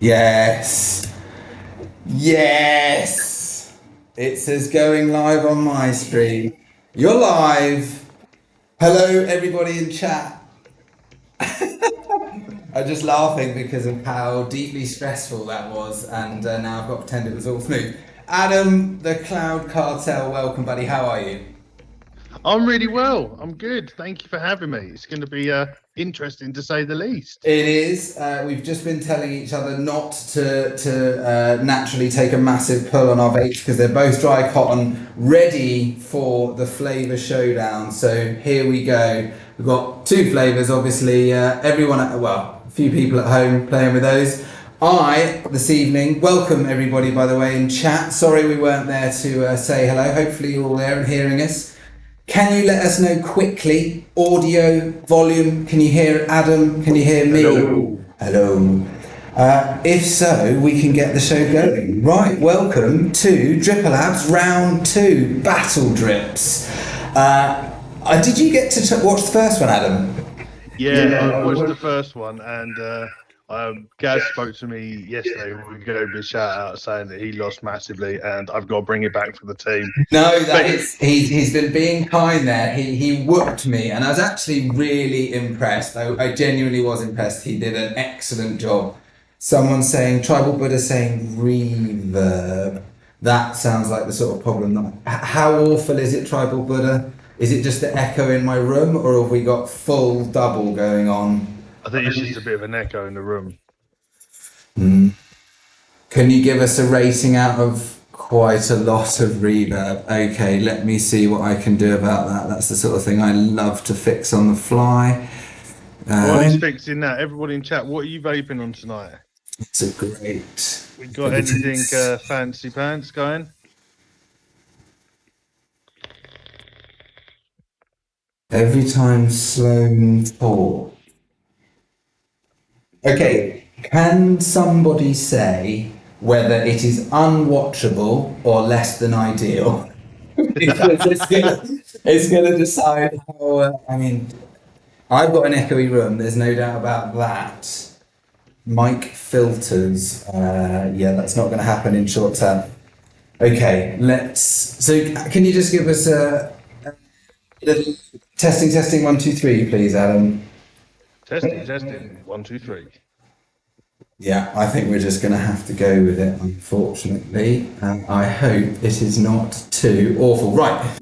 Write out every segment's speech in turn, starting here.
Yes. Yes. It says going live on my stream. You're live. Hello, everybody in chat. I'm just laughing because of how deeply stressful that was, and now I've got to pretend it was all smooth. Adam, the Cloud Cartel, welcome, buddy. How are you? I'm really well. I'm good. Thank you for having me. It's going to be interesting to say the least. It is. We've just been telling each other not to naturally take a massive pull on our vapes because they're both dry cotton, ready for the flavour showdown. So here we go. We've got two flavours, obviously. Everyone, a few people at home playing with those. This evening, welcome everybody, by the way, in chat. Sorry we weren't there to say hello. Hopefully you're all there and hearing us. Can you let us know quickly, audio, volume, can you hear Adam, can you hear me? Hello. If so, we can get the show going. Right, welcome to Dripper Labs Round 2, Battle Drips. Did you get to watch the first one, Adam? Yeah, I watched the first one, and Gaz spoke to me yesterday. We gave him a shout out saying that he lost massively, and I've got to bring it back for the team. No, he's been being kind there. He whooped me, and I was actually really impressed. I genuinely was impressed. He did an excellent job. Someone saying Tribal Buddha saying reverb. That sounds like the sort of problem. How awful is it, Tribal Buddha? Is it just the echo in my room, or have we got full double going on? I think it's just a bit of an echo in the room. Can you give us a rating out of quite a lot of reverb? Okay, let me see what I can do about that. That's the sort of thing I love to fix on the fly. While he's fixing that, everybody in chat, what are you vaping on tonight? It's a great... We got anything fancy pants going? Every time Sloan talks. Okay, can somebody say whether it is unwatchable or less than ideal? it's gonna decide how. I've got an echoey room. There's no doubt about that. Mic filters. That's not going to happen in short term. Okay, So, can you just give us a little testing 1 2 3, please, Adam? Testing 1 2 3. Yeah, I think we're just going to have to go with it, unfortunately. I hope it is not too awful. Right.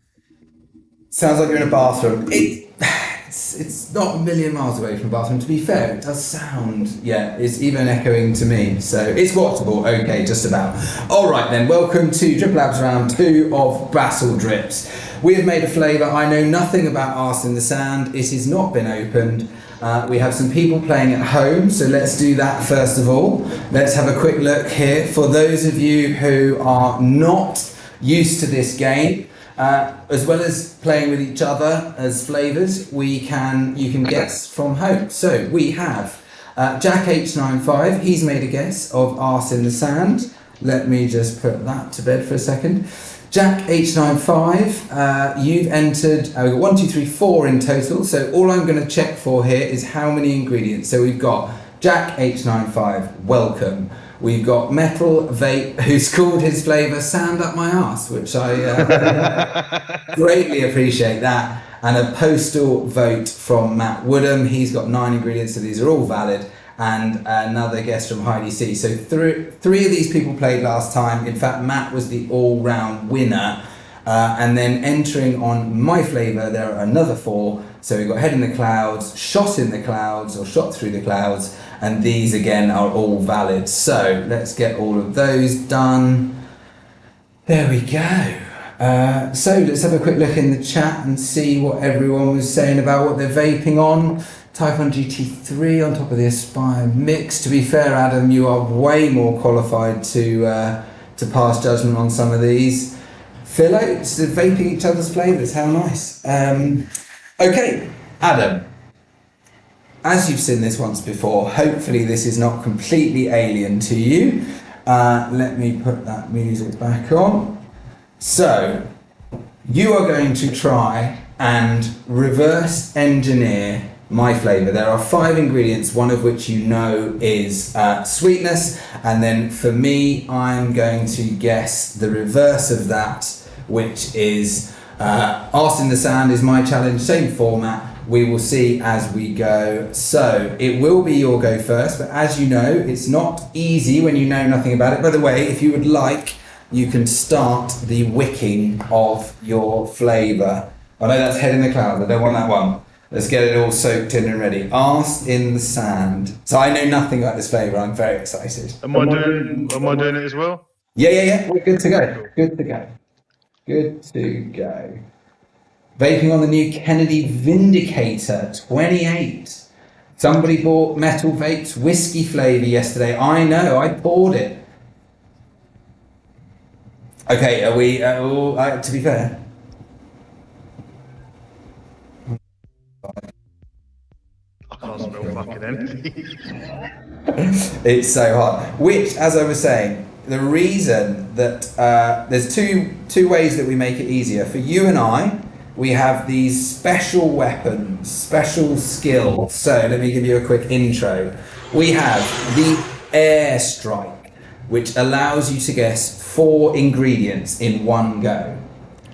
Sounds like you're in a bathroom. It's not a million miles away from a bathroom. To be fair, it does sound, it's even echoing to me. So it's watchable. Okay, just about. All right then, welcome to Drip Labs Round 2 of Battle Drips. We have made a flavour. I know nothing about Arse In The Sand. It has not been opened. We have some people playing at home, so let's do that first of all. Let's have a quick look here. For those of you who are not used to this game, as well as playing with each other as flavours, you can guess from home. So we have Jack H95. He's made a guess of Arse In The Sand. Let me just put that to bed for a second. Jack H95, you've entered, we've got 1, 2, 3, 4 in total. So all I'm going to check for here is how many ingredients. So we've got Jack H95, welcome. We've got Metal Vape, who's called his flavour Sand Up My Arse, which I greatly appreciate that. And a postal vote from Matt Woodham. He's got 9 ingredients, so these are all valid. And another guest from Heidi C. So three of these people played last time. In fact, Matt was the all-round winner. And then entering on my flavour, there are another 4. So we've got Head in the Clouds, Shot in the Clouds, or Shot Through the Clouds. And these, again, are all valid. So let's get all of those done. There we go. So let's have a quick look in the chat and see what everyone was saying about what they're vaping on. Type 1 GT3 on top of the Aspire Mix. To be fair, Adam, you are way more qualified to pass judgment on some of these. Philo, it's vaping each other's flavours. How nice. Okay, Adam. As you've seen this once before, hopefully this is not completely alien to you. Let me put that music back on. So, you are going to try and reverse engineer my flavour. There are 5 ingredients, one of which you know is sweetness, and then for me, I'm going to guess the reverse of that, which is Arse In The Sand is my challenge, same format. We will see as we go. So it will be your go first, but as you know, it's not easy when you know nothing about it. By the way, if you would like, you can start the wicking of your flavour. I know that's Head in the Clouds, I don't want that one. Let's get it all soaked in and ready. Arse In The Sand. So I know nothing about this flavour, I'm very excited. Am I doing it as well? Yeah. We're good to go. Good to go. Good to go. Vaping on the new Kennedy Vindicator 28. Somebody bought Metal Vape's whiskey flavour yesterday. I know, I poured it. Okay, are we, to be fair? I can't smell fucking anything. It's so hot. Which, as I was saying, the reason that there's two ways that we make it easier. For you and I, we have these special weapons, special skills. So let me give you a quick intro. We have the airstrike, which allows you to guess 4 ingredients in one go.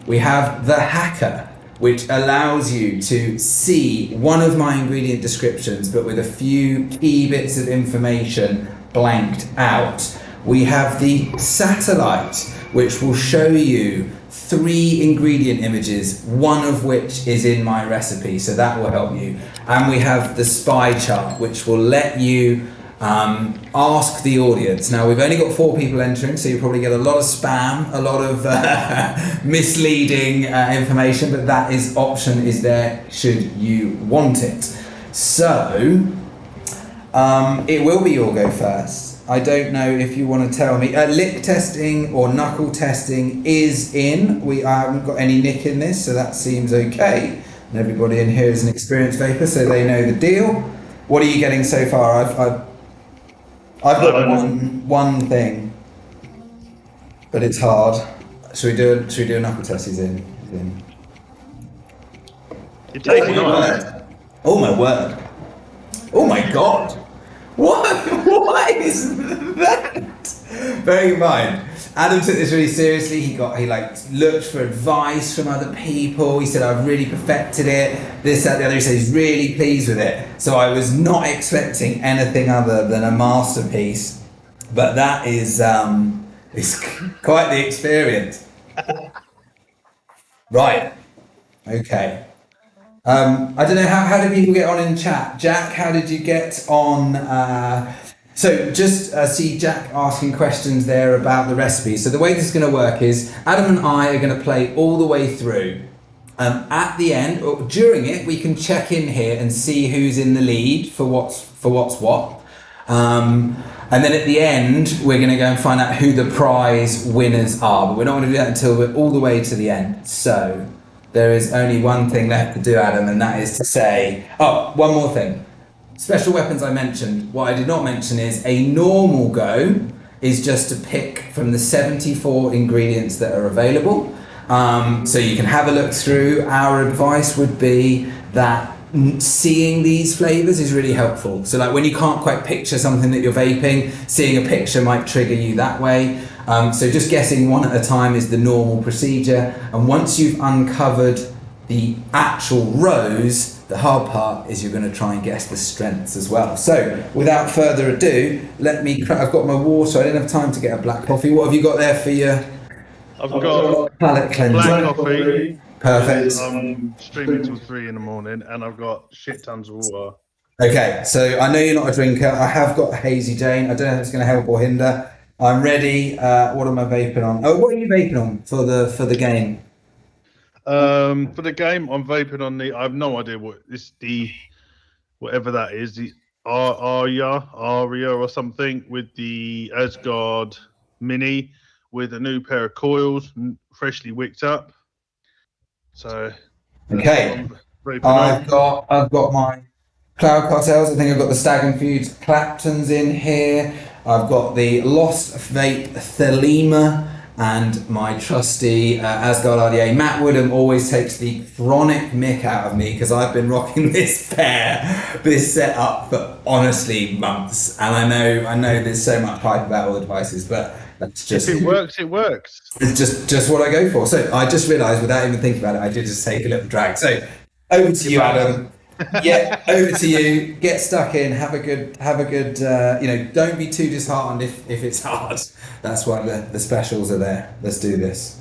We have the hacker, which allows you to see one of my ingredient descriptions, but with a few key bits of information blanked out. We have the satellite, which will show you 3 ingredient images, one of which is in my recipe, so that will help you. And we have the spy chart, which will let you ask the audience. Now, we've only got 4 people entering, so you probably get a lot of spam, a lot of misleading information, but that option is there should you want it. So, it will be your go first. I don't know if you want to tell me. Lip testing or knuckle testing is in. I haven't got any nick in this, so that seems okay. And everybody in here is an experienced vapor, so they know the deal. What are you getting so far? I've got one thing, but it's hard. Should we do a knuckle test? He's in. It tastes nice. Oh my word! Oh my god! What is that? Bearing in mind, Adam took this really seriously. He looked for advice from other people. He said, I've really perfected it. This, that, the other. He said he's really pleased with it. So I was not expecting anything other than a masterpiece. But that is quite the experience. Right. Okay. I don't know, how do people get on in chat? Jack, how did you get on? So just see Jack asking questions there about the recipe. So the way this is going to work is Adam and I are going to play all the way through. At the end, or during it, we can check in here and see who's in the lead for what's what. And then at the end, we're going to go and find out who the prize winners are. But we're not going to do that until we're all the way to the end. So there is only one thing left to do, Adam, and that is to say... Oh, one more thing. Special weapons I mentioned. What I did not mention is a normal go is just to pick from the 74 ingredients that are available. So you can have a look through. Our advice would be that seeing these flavours is really helpful. So like when you can't quite picture something that you're vaping, seeing a picture might trigger you that way. So just guessing one at a time is the normal procedure. And once you've uncovered the actual rows, the hard part is you're going to try and guess the strengths as well. So without further ado, I've got my water. I didn't have time to get a black coffee. What have you got there for your... I've got palate cleanser? black coffee. Perfect. I'm streaming till 3 in the morning, and I've got shit tons of water. Okay, so I know you're not a drinker. I have got a Hazy Jane. I don't know if it's going to help or hinder. I'm ready. What am I vaping on? Oh, what are you vaping on for the game? For the game, I'm vaping on I have no idea whatever that is, the Aria or something, with the Asgard Mini with a new pair of coils, freshly wicked up. So okay, I've got my TheCloudCartels. I think I've got the Stag and Feuds Claptons in here. I've got the Lost Vape Thelema And my trusty Asgard RDA, Matt Woodham, always takes the chronic mick out of me because I've been rocking this setup for honestly months. And I know there's so much hype about all the devices, but that's just... If it works, it works. It's just what I go for. So I just realised, without even thinking about it, I did just take a little drag. So over to you, Adam. Yeah, over to you. Get stuck in. Have a good. Don't be too disheartened if it's hard. That's why the specials are there. Let's do this.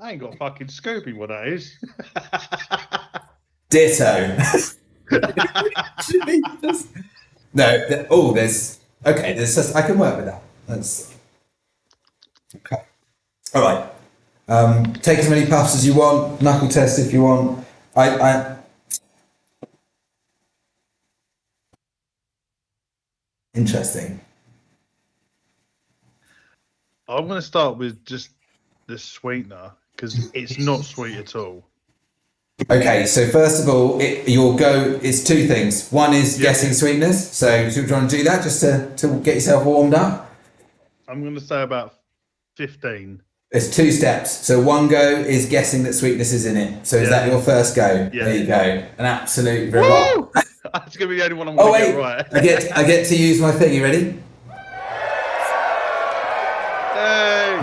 I ain't got fucking Scooby. What that is? Ditto. No. There's okay. There's just, I can work with that. That's okay. All right. Take as many puffs as you want. Knuckle test if you want. Interesting. I'm going to start with just the sweetener because it's not sweet at all. Okay, so first of all, it's two things. One is guessing sweetness. So do you want to do that just to get yourself warmed up? I'm going to say about 15. There's two steps. So one go is guessing that sweetness is in it. So is that your first go? Yeah. There you go. An absolute Woo! That's going to be the only one I'm going to get right. I get to use my thing. You ready? Hey!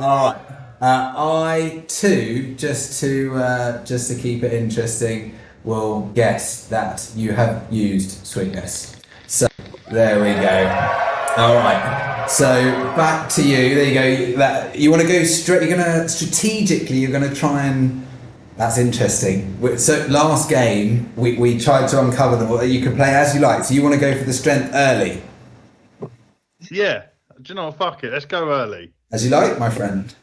All right. I too, just to keep it interesting, will guess that you have used sweetness. So there we go. All right. So back to you. There you go. That you want to go straight. You're gonna strategically. You're gonna try and. That's interesting. So last game we tried to uncover them. You can play as you like. So you want to go for the strength early. Yeah. Do you know what? Fuck it. Let's go early. As you like, my friend.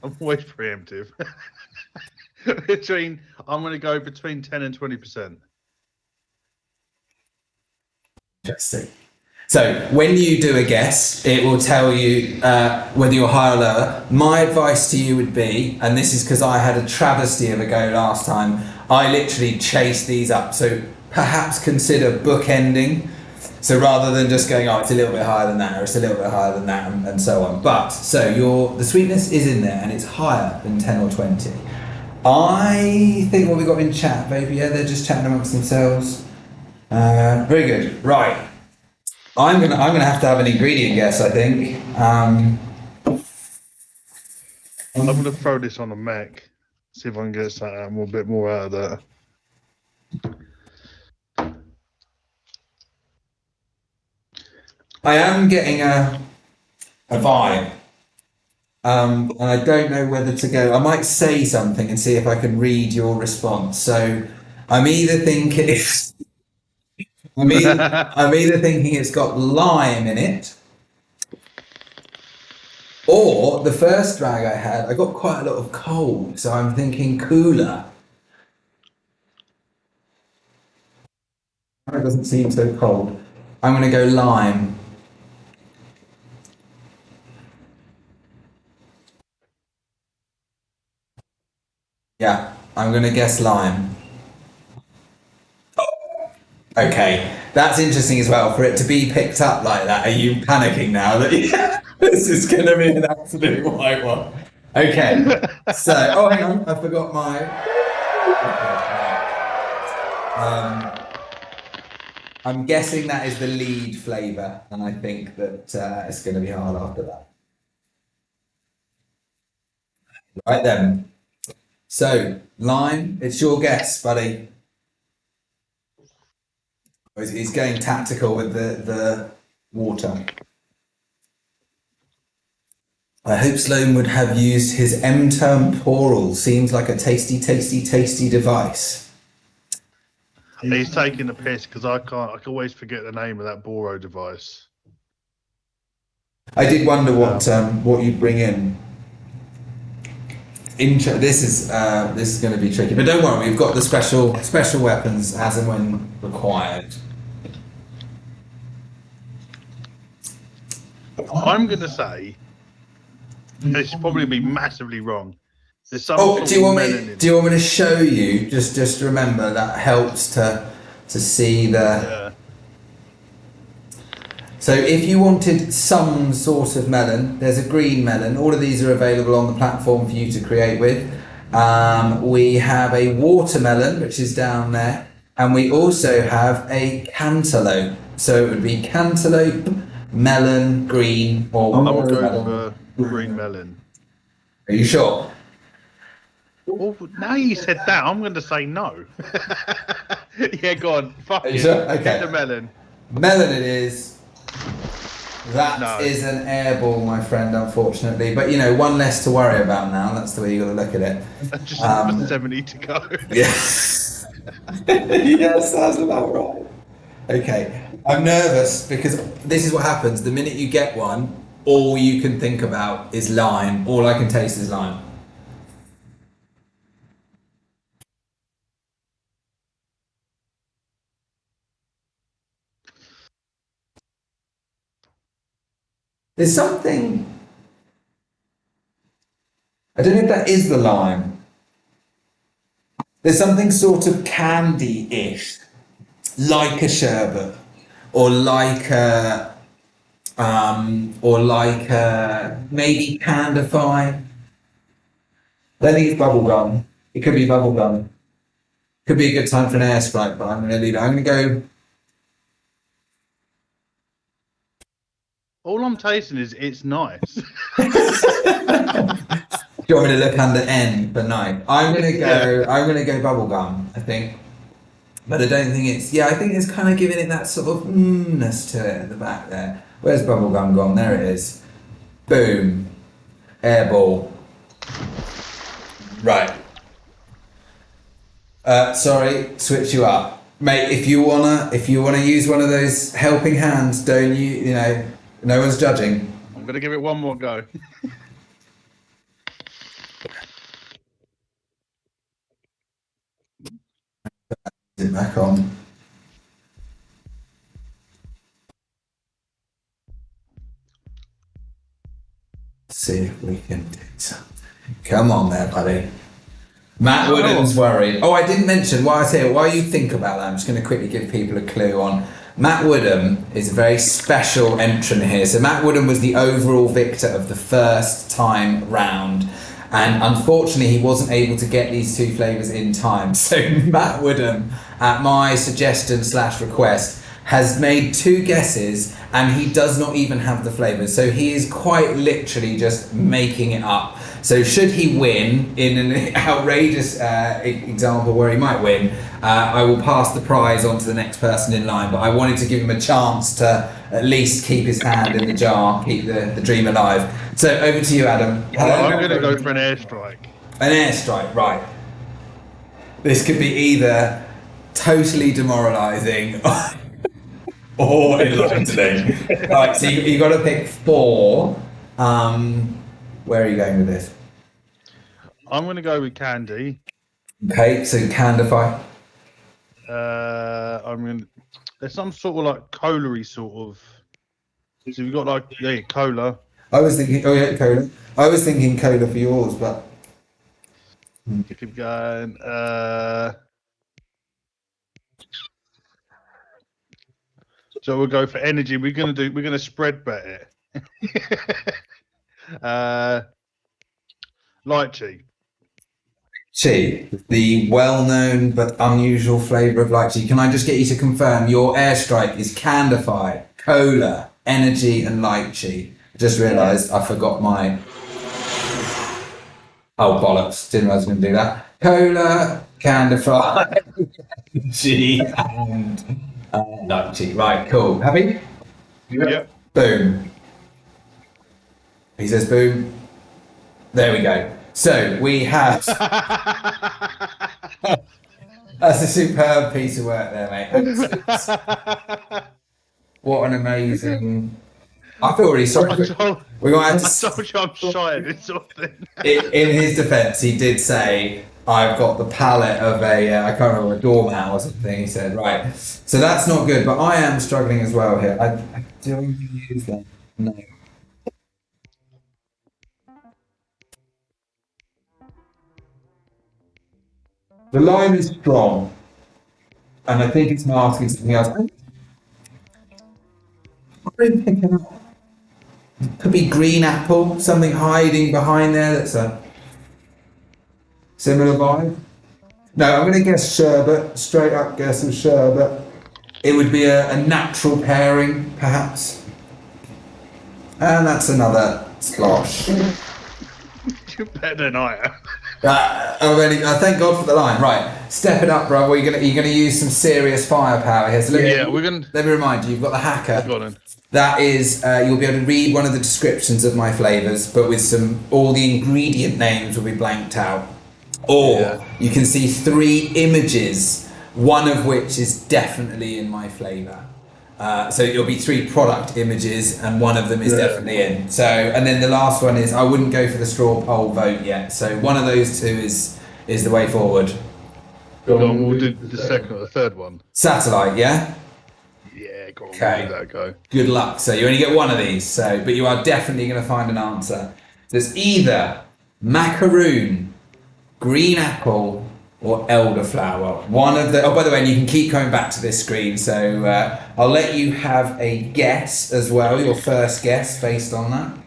I'm always preemptive. I'm going to go between 10 and 20%. Interesting. So when you do a guess, it will tell you whether you're higher or lower. My advice to you would be, and this is because I had a travesty of a go last time, I literally chased these up. So perhaps consider bookending. So rather than just going, oh, it's a little bit higher than that, or it's a little bit higher than that, and so on. But so the sweetness is in there, and it's higher than 10 or 20. I think what we got in chat, baby. Yeah, they're just chatting amongst themselves. Very good. Right. I'm gonna have to have an ingredient guess. I think. I'm gonna throw this on a Mac. See if I can get something a bit more out of that. I am getting a vibe, and I don't know whether to go. I might say something and see if I can read your response. So I'm either thinking I'm either thinking it's got lime in it, or the first drag I had, I got quite a lot of cold, so I'm thinking cooler. It doesn't seem so cold. I'm going to go lime. Yeah, I'm going to guess lime. Okay, that's interesting as well, for it to be picked up like that. Are you panicking now that this is going to be an absolute white one? Okay, so, oh, hang on, I forgot my... I'm guessing that is the lead flavour, and I think that it's going to be hard after that. Right then. So, lime, it's your guess, buddy. He's going tactical with the water. I hope Sloan would have used his M-temporal. Seems like a tasty, tasty, tasty device. He's taking the piss because I can always forget the name of that Boro device. I did wonder what you'd bring in. This is going to be tricky, but don't worry, we've got the special weapons as and when required. I'm going to say this will probably be massively wrong. There's some do you want me to show you? Just remember that helps to to see the. Yeah. So if you wanted some sort of melon, there's a green melon. All of these are available on the platform for you to create with. We have a watermelon, which is down there, and we also have a cantaloupe. So it would be cantaloupe, melon, green, or I would go watermelon. for green melon. Are you sure? Well, now you said that, I'm going to say no. Yeah, go on. Fuck Are you it. sure? Okay. Get the melon. Melon it is. That No. is an airball, my friend, unfortunately. But you know, one less to worry about now. That's the way you got to look at it. Just for 70 to go. Yes. Yes, that's about right. Okay. I'm nervous because this is what happens. The minute you get one, all you can think about is lime. All I can taste is lime. There's something. I don't know if that is the lime. There's something sort of candy-ish, like a sherbet, or like a, maybe Candify. I don't think it's bubblegum. It could be bubblegum. Could be a good time for an air strike, but I'm going to leave it. I'm going to go. All I'm tasting is it's nice. Do you want me to look under N for night? I'm going to go. Yeah. I'm going to go bubblegum. I think. But I don't think it's. Yeah, I think it's kind of giving it that sort of ness to it at the back there. Where's bubblegum gone? There it is. Boom. Airball. Right. Sorry, switch you up, mate. If you wanna use one of those helping hands, don't you? You know, no one's judging. I'm going to give it one more go. Put it back on. See if we can do something. Come on there, buddy. Matt Wooden's worried. Oh, I didn't mention while I say it, while you think about that, I'm just going to quickly give people a clue on. Matt Wooden is a very special entrant here. So Matt Wooden was the overall victor of the first time round. And unfortunately, he wasn't able to get these two flavours in time. So Matt Wooden, at my suggestion / request, has made two guesses and he does not even have the flavours. So he is quite literally just making it up. So should he win in an outrageous example where he might win, I will pass the prize on to the next person in line. But I wanted to give him a chance to at least keep his hand in the jar, keep the dream alive. So over to you, Adam. I'm going to go for an airstrike. An airstrike, right. This could be either totally demoralising or enlightening. Right, so you've got to pick four. Where are you going with this? I'm going to go with candy. Okay, so Candify. I'm going to... There's some sort of like cola-y sort of... So we've got like, cola. I was thinking, oh yeah, cola. I was thinking cola for yours, but... Keep going. So we'll go for energy. We're gonna spread bet it. Lychee. Chi, the well-known but unusual flavour of lychee. Can I just get you to confirm your airstrike is Candify, cola, energy, and lychee? I just realised I forgot my. Oh bollocks! Didn't realise I was going to do that. Cola, Candify, energy, and lychee. Right, cool. Happy? Yep. Boom. He says boom. There we go. So we have. That's a superb piece of work there, mate. What an amazing. I feel really sorry. We're going to have to. I told you I'm shy at this sort of thing. In his defence, he did say, "I've got the palate of a I can't remember, a doormat or something." He said, "Right." So that's not good, but I am struggling as well here. Do I use that? No. The lime is strong. and I think it's masking something else. I'm really picking up. Could be green apple, something hiding behind there that's a similar vibe. No, I'm going to guess sherbet, straight up guess of sherbet. It would be a natural pairing, perhaps. And that's another splosh. You're better than I am. Thank God for the line. Right, step it up, bro. You're gonna use some serious firepower here. So let me remind you, you've got the hacker. Go on. That is, you'll be able to read one of the descriptions of my flavours, but with all the ingredient names will be blanked out. Or you can see 3 images, one of which is definitely in my flavour. So it'll be 3 product images, and one of them is definitely in. So, and then the last one is, I wouldn't go for the straw poll vote yet. So one of those 2 is the way forward. Go on, we'll do the second or the third one. Satellite, yeah? Yeah, go on, Okay. we'll give that a go. Good luck. So you only get one of these. But you are definitely going to find an answer. There's either macaroon, green apple, or elderflower. One of the. Oh, by the way, you can keep coming back to this screen. So I'll let you have a guess as well. Your first guess based on that.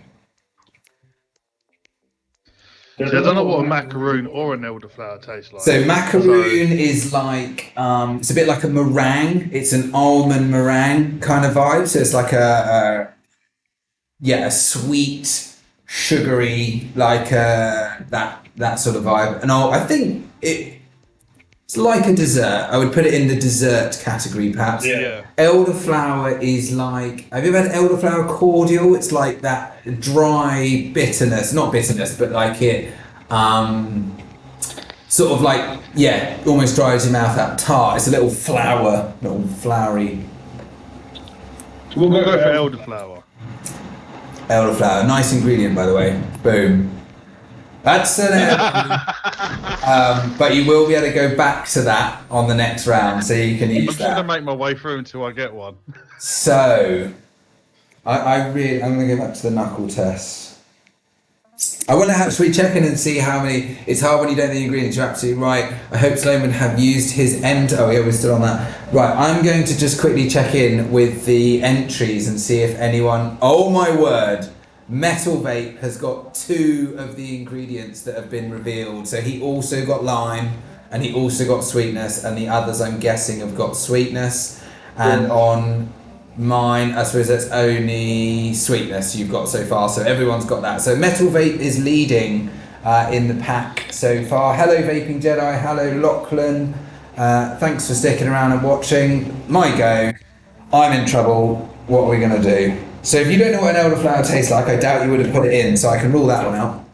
So I don't know what a macaroon or an elderflower tastes like. So macaroon is like it's a bit like a meringue. It's an almond meringue kind of vibe. So it's like a sweet, sugary, like that sort of vibe. And I think it's like a dessert. I would put it in the dessert category, perhaps. Yeah. Elderflower is like. Have you ever had elderflower cordial? It's like that dry bitterness, not bitterness, but like it, sort of like almost dries your mouth out. Tart. It's a little flowery. We'll go for elderflower. Elderflower, nice ingredient by the way. Boom. That's an but you will be able to go back to that on the next round, so you can use that. I'm trying to make my way through until I get one. So, I'm going to go back to the knuckle test. I want to actually check in and see how many. It's hard when you don't know the ingredients. You're absolutely right. I hope Sloman have used his Oh yeah, we're still on that. Right, I'm going to just quickly check in with the entries and see if anyone. Oh my word! Metal Vape has got 2 of the ingredients that have been revealed. So he also got lime and he also got sweetness, and the others I'm guessing have got sweetness. And on mine, I suppose that's only sweetness you've got so far. So everyone's got that. So Metal Vape is leading in the pack so far. Hello Vaping Jedi, hello Lachlan. Thanks for sticking around and watching. My go. I'm in trouble. What are we going to do? So if you don't know what an elderflower tastes like, I doubt you would have put it in, so I can rule that one out.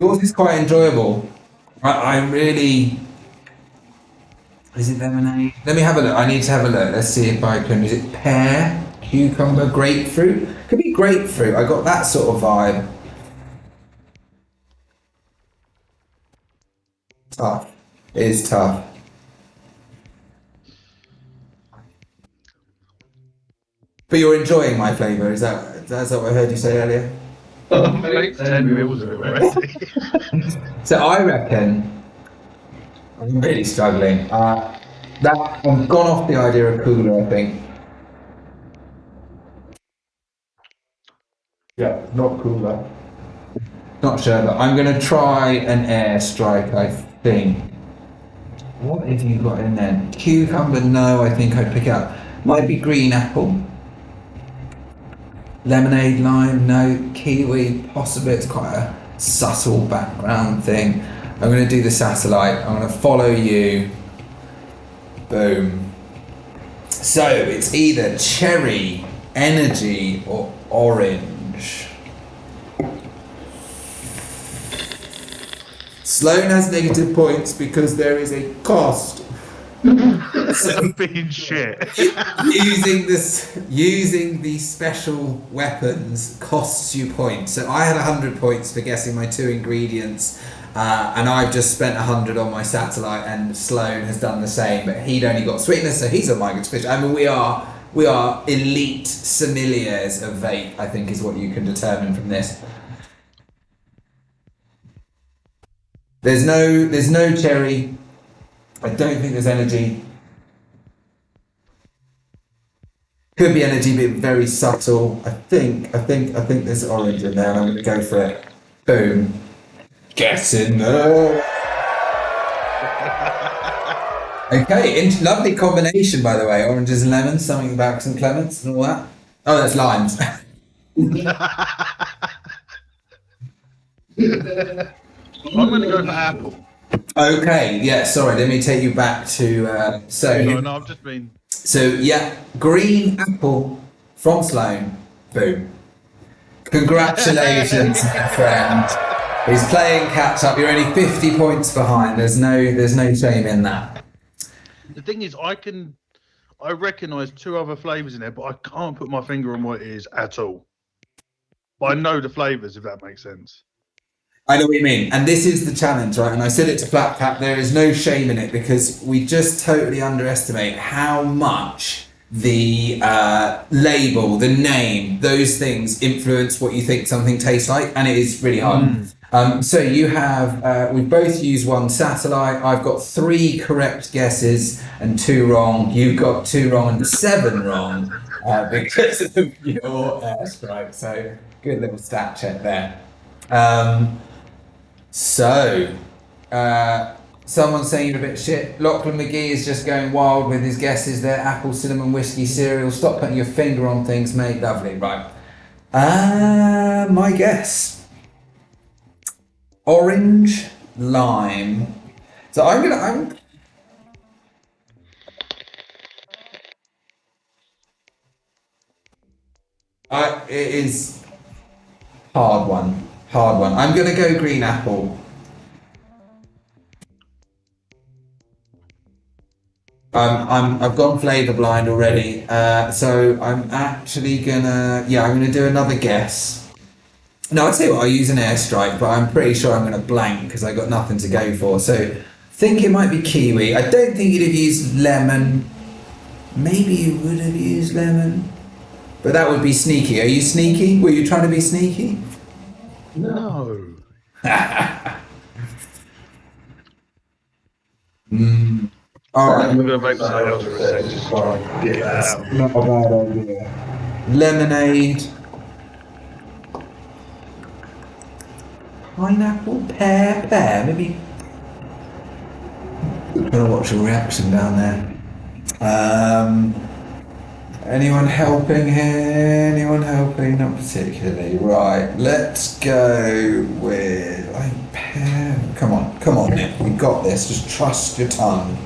Yours is quite enjoyable. I really... Is it lemonade? Let me have a look. I need to have a look. Let's see if I can... Is it pear, cucumber, grapefruit? Could be grapefruit. I got that sort of vibe. Tough. It is tough. But you're enjoying my flavour, is that's what I heard you say earlier? Make 10 mils of it already. So I reckon I'm really struggling. I've gone off the idea of cooler, I think. Yeah, not cooler. Not sure, but I'm going to try an air strike, I think. What have you got in there? Cucumber, no, I think I'd pick up. Might be green apple. Lemonade, lime, no. Kiwi, possibly. It's quite a subtle background thing. I'm going to do the satellite. I'm going to follow you. Boom. So it's either cherry, energy, or orange. Sloan has negative points because there is a cost. So, being shit. using these special weapons costs you points. So I had 100 points for guessing my 2 ingredients, and I've just spent 100 on my satellite, and Sloan has done the same, but he'd only got sweetness, so he's on my good fish. I mean, we are elite sommeliers of vape, I think is what you can determine from this. There's no cherry. I don't think there's energy. Could be energy, but very subtle. I think there's orange in there, and I'm going to go for it. Boom. Guessing. Okay, lovely combination, by the way. Oranges and lemons, something about St. Clements and all that. Oh, that's limes. I'm going to go for apple. Okay, yeah, sorry, let me take you back to... No, I've just been... So, yeah, green apple from Sloane. Boom. Congratulations, my friend. He's playing catch up. You're only 50 points behind. There's no shame in that. The thing is, I recognise 2 other flavours in there, but I can't put my finger on what it is at all. But I know the flavours, if that makes sense. I know what you mean. And this is the challenge, right? And I said it to Flat Cap, there is no shame in it because we just totally underestimate how much the label, the name, those things influence what you think something tastes like. And it is really hard. So you have, we both used one satellite. I've got 3 correct guesses and 2 wrong. You've got 2 wrong and 7 wrong because of your airstrike. So good little stat check there. Someone's saying you're a bit shit. Lachlan McGee is just going wild with his guesses there. Apple, cinnamon, whiskey, cereal. Stop putting your finger on things, mate. Lovely, right. My guess. Orange, lime. So it is hard one. I'm gonna go green apple. I've gone flavour blind already, so I'm actually gonna do another guess. No, I'll tell you what, I'll use an airstrike, but I'm pretty sure I'm gonna blank because I got nothing to go for. So I think it might be kiwi. I don't think you'd have used lemon. Maybe you would have used lemon, but that would be sneaky. Are you sneaky? Were you trying to be sneaky? No. All right. I'm going to make potatoes for a second just so I can get that out. Not a bad idea. Lemonade. Pineapple, pear, maybe. I'm gonna watch a reaction down there. Anyone helping here? Anyone helping? Not particularly. Right, let's go with pear. Come on, Nick. You got this. Just trust your tongue.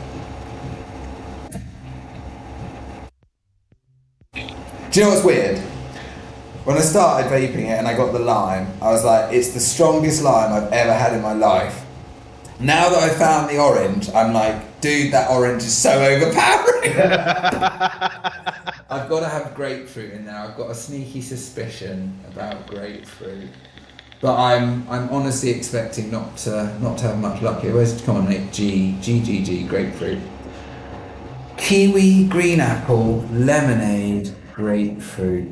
Do you know what's weird? When I started vaping it and I got the lime, I was like, it's the strongest lime I've ever had in my life. Now that I found the orange, I'm like, dude, that orange is so overpowering. I've got to have grapefruit in there. I've got a sneaky suspicion about grapefruit. But I'm honestly expecting not to have much luck here. Come on, Nick. G, grapefruit. Kiwi, green apple, lemonade, grapefruit.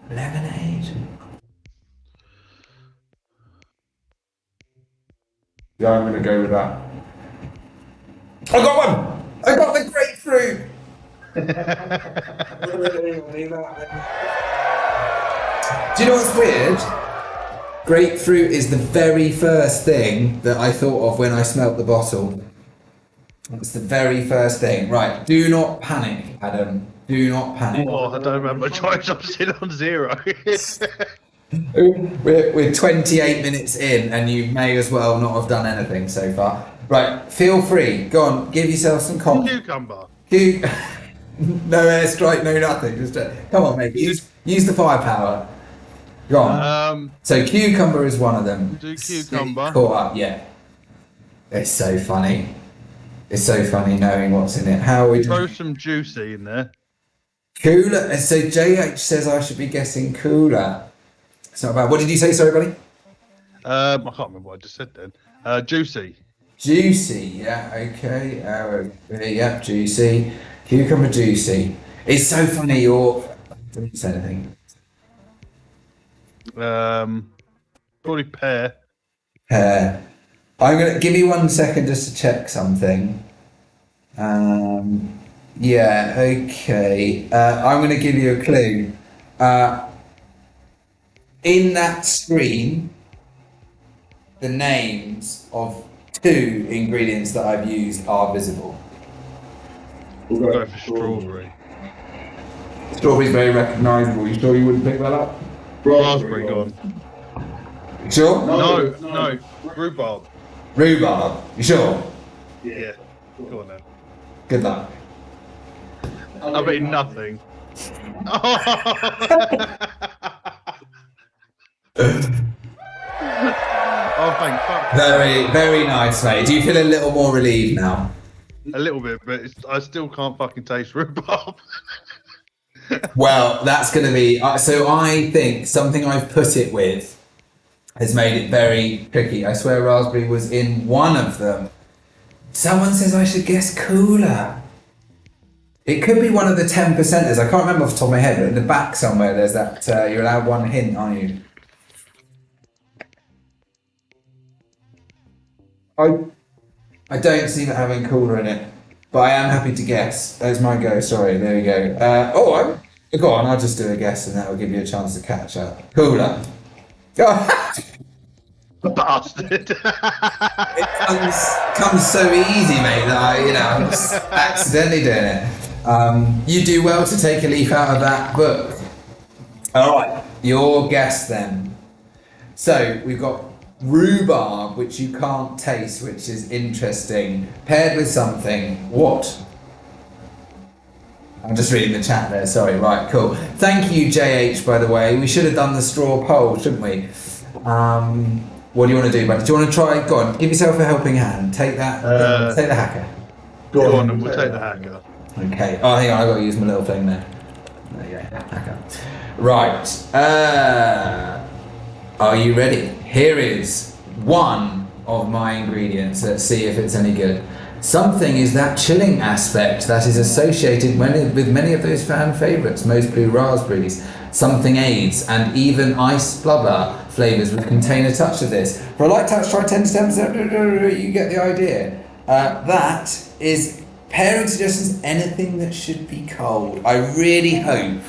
Lemonade. Yeah, I'm going to go with that. I got one! I got the grapefruit! Do you know what's weird? Grapefruit is the very first thing that I thought of when I smelt the bottle. It's the very first thing. Right, do not panic, Adam. Do not panic. Oh, I don't remember. I'm still on 0. We're 28 minutes in and you may as well not have done anything so far. Right, feel free. Go on, give yourself some confidence. Cucumber. No airstrike, no nothing. Just come on, mate. Use the firepower. Go on. So cucumber is one of them. Do cucumber. Caught up, yeah. It's so funny. It's so funny knowing what's in it. How are we Throw some juicy in there. Cooler. So JH says I should be guessing cooler. It's not bad. What did you say, sorry, buddy? I can't remember what I just said then. Juicy. Juicy, yeah, okay. Yeah, juicy. Cucumber juicy. It's so funny, don't say anything. Probably pear. Pear. I'm gonna give you 1 second just to check something. Yeah, okay. I'm gonna give you a clue. In that screen, the names of 2 ingredients that I've used are visible. We'll go for strawberry. Strawberry's very recognisable. You sure you wouldn't pick that up? Raspberry gone. You sure? No. Rhubarb. Rhubarb. You sure? Yeah. Go on then. Good luck. I've eaten nothing. Oh, thank fuck. Very, very nice, mate. Do you feel a little more relieved now? A little bit, but I still can't fucking taste rhubarb. Well, that's going to be... so I think something I've put it with has made it very tricky. I swear raspberry was in one of them. Someone says I should guess cooler. It could be one of the 10%ers. I can't remember off the top of my head, but in the back somewhere there's that... you're allowed 1 hint, aren't you? I don't see that having cooler in it, but I am happy to guess. That's my go. Sorry, there we go. Go on. I'll just do a guess, and that will give you a chance to catch up. Cooler. Bastard. It comes so easy, mate. That I'm just accidentally doing it. You do well to take a leaf out of that book. All right, your guess then. So we've got rhubarb, which you can't taste, which is interesting, paired with something. What? I'm just reading the chat there, sorry. Right, cool. Thank you, JH, by the way. We should have done the straw poll, shouldn't we? What do you want to do, buddy? Do you want to try? Go on, give yourself a helping hand. Take that. Take the hacker. Go on, and we'll take the hacker. Okay. Oh, hang on, I've got to use my little thing there. There you go, hacker. Right. Are you ready? Here is one of my ingredients. Let's see if it's any good. Something is that chilling aspect that is associated with many of those fan favourites, most blue raspberries. Something aids, and even ice blubber flavours would contain a touch of this. For a light touch, try 10 to 10%. You get the idea. That is pairing suggestions, anything that should be cold. I really hope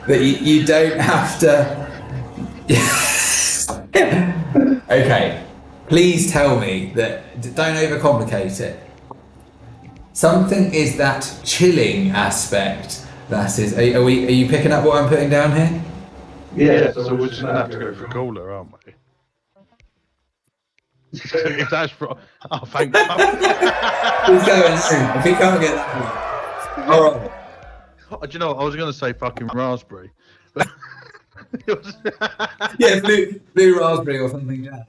that you don't have to... Okay, please tell me that, don't overcomplicate it. Something is that chilling aspect. That is, are you picking up what I'm putting down here? Yeah, so we're just going to have to go for cooler, aren't we? If that's for... Oh, thank God. He's going soon. If he can't get that one. All right. Do you know what? I was going to say fucking raspberry. Yeah, blue raspberry or something jazz.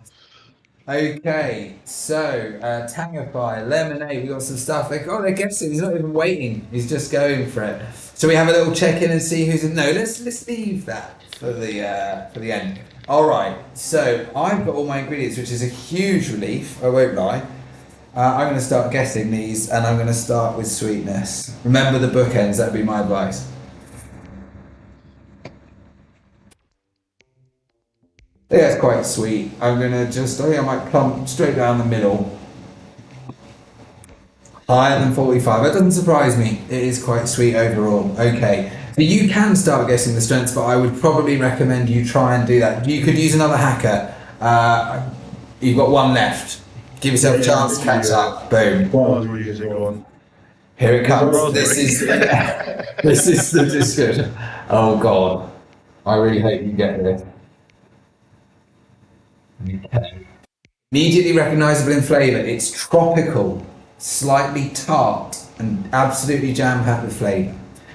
Okay, so Tangify, lemonade, we got some stuff. They're guessing. He's not even waiting. He's just going for it. So we have a little check in and see who's in. No, let's leave that for the end. All right. So I've got all my ingredients, which is a huge relief. I won't lie. I'm going to start guessing these, and I'm going to start with sweetness. Remember the bookends. That'd be my advice. Yeah, it's quite sweet. I'm gonna just, I might plump straight down the middle. Higher than 45. That doesn't surprise me. It is quite sweet overall. Okay. So you can start guessing the strengths, but I would probably recommend you try and do that. You could use another hacker. You've got one left. Give yourself a chance to catch up. Boom. Here it comes. This is the description. Oh God. I really hope you get this. Okay. Immediately recognisable in flavour, it's tropical, slightly tart, and absolutely jam-packed with flavour.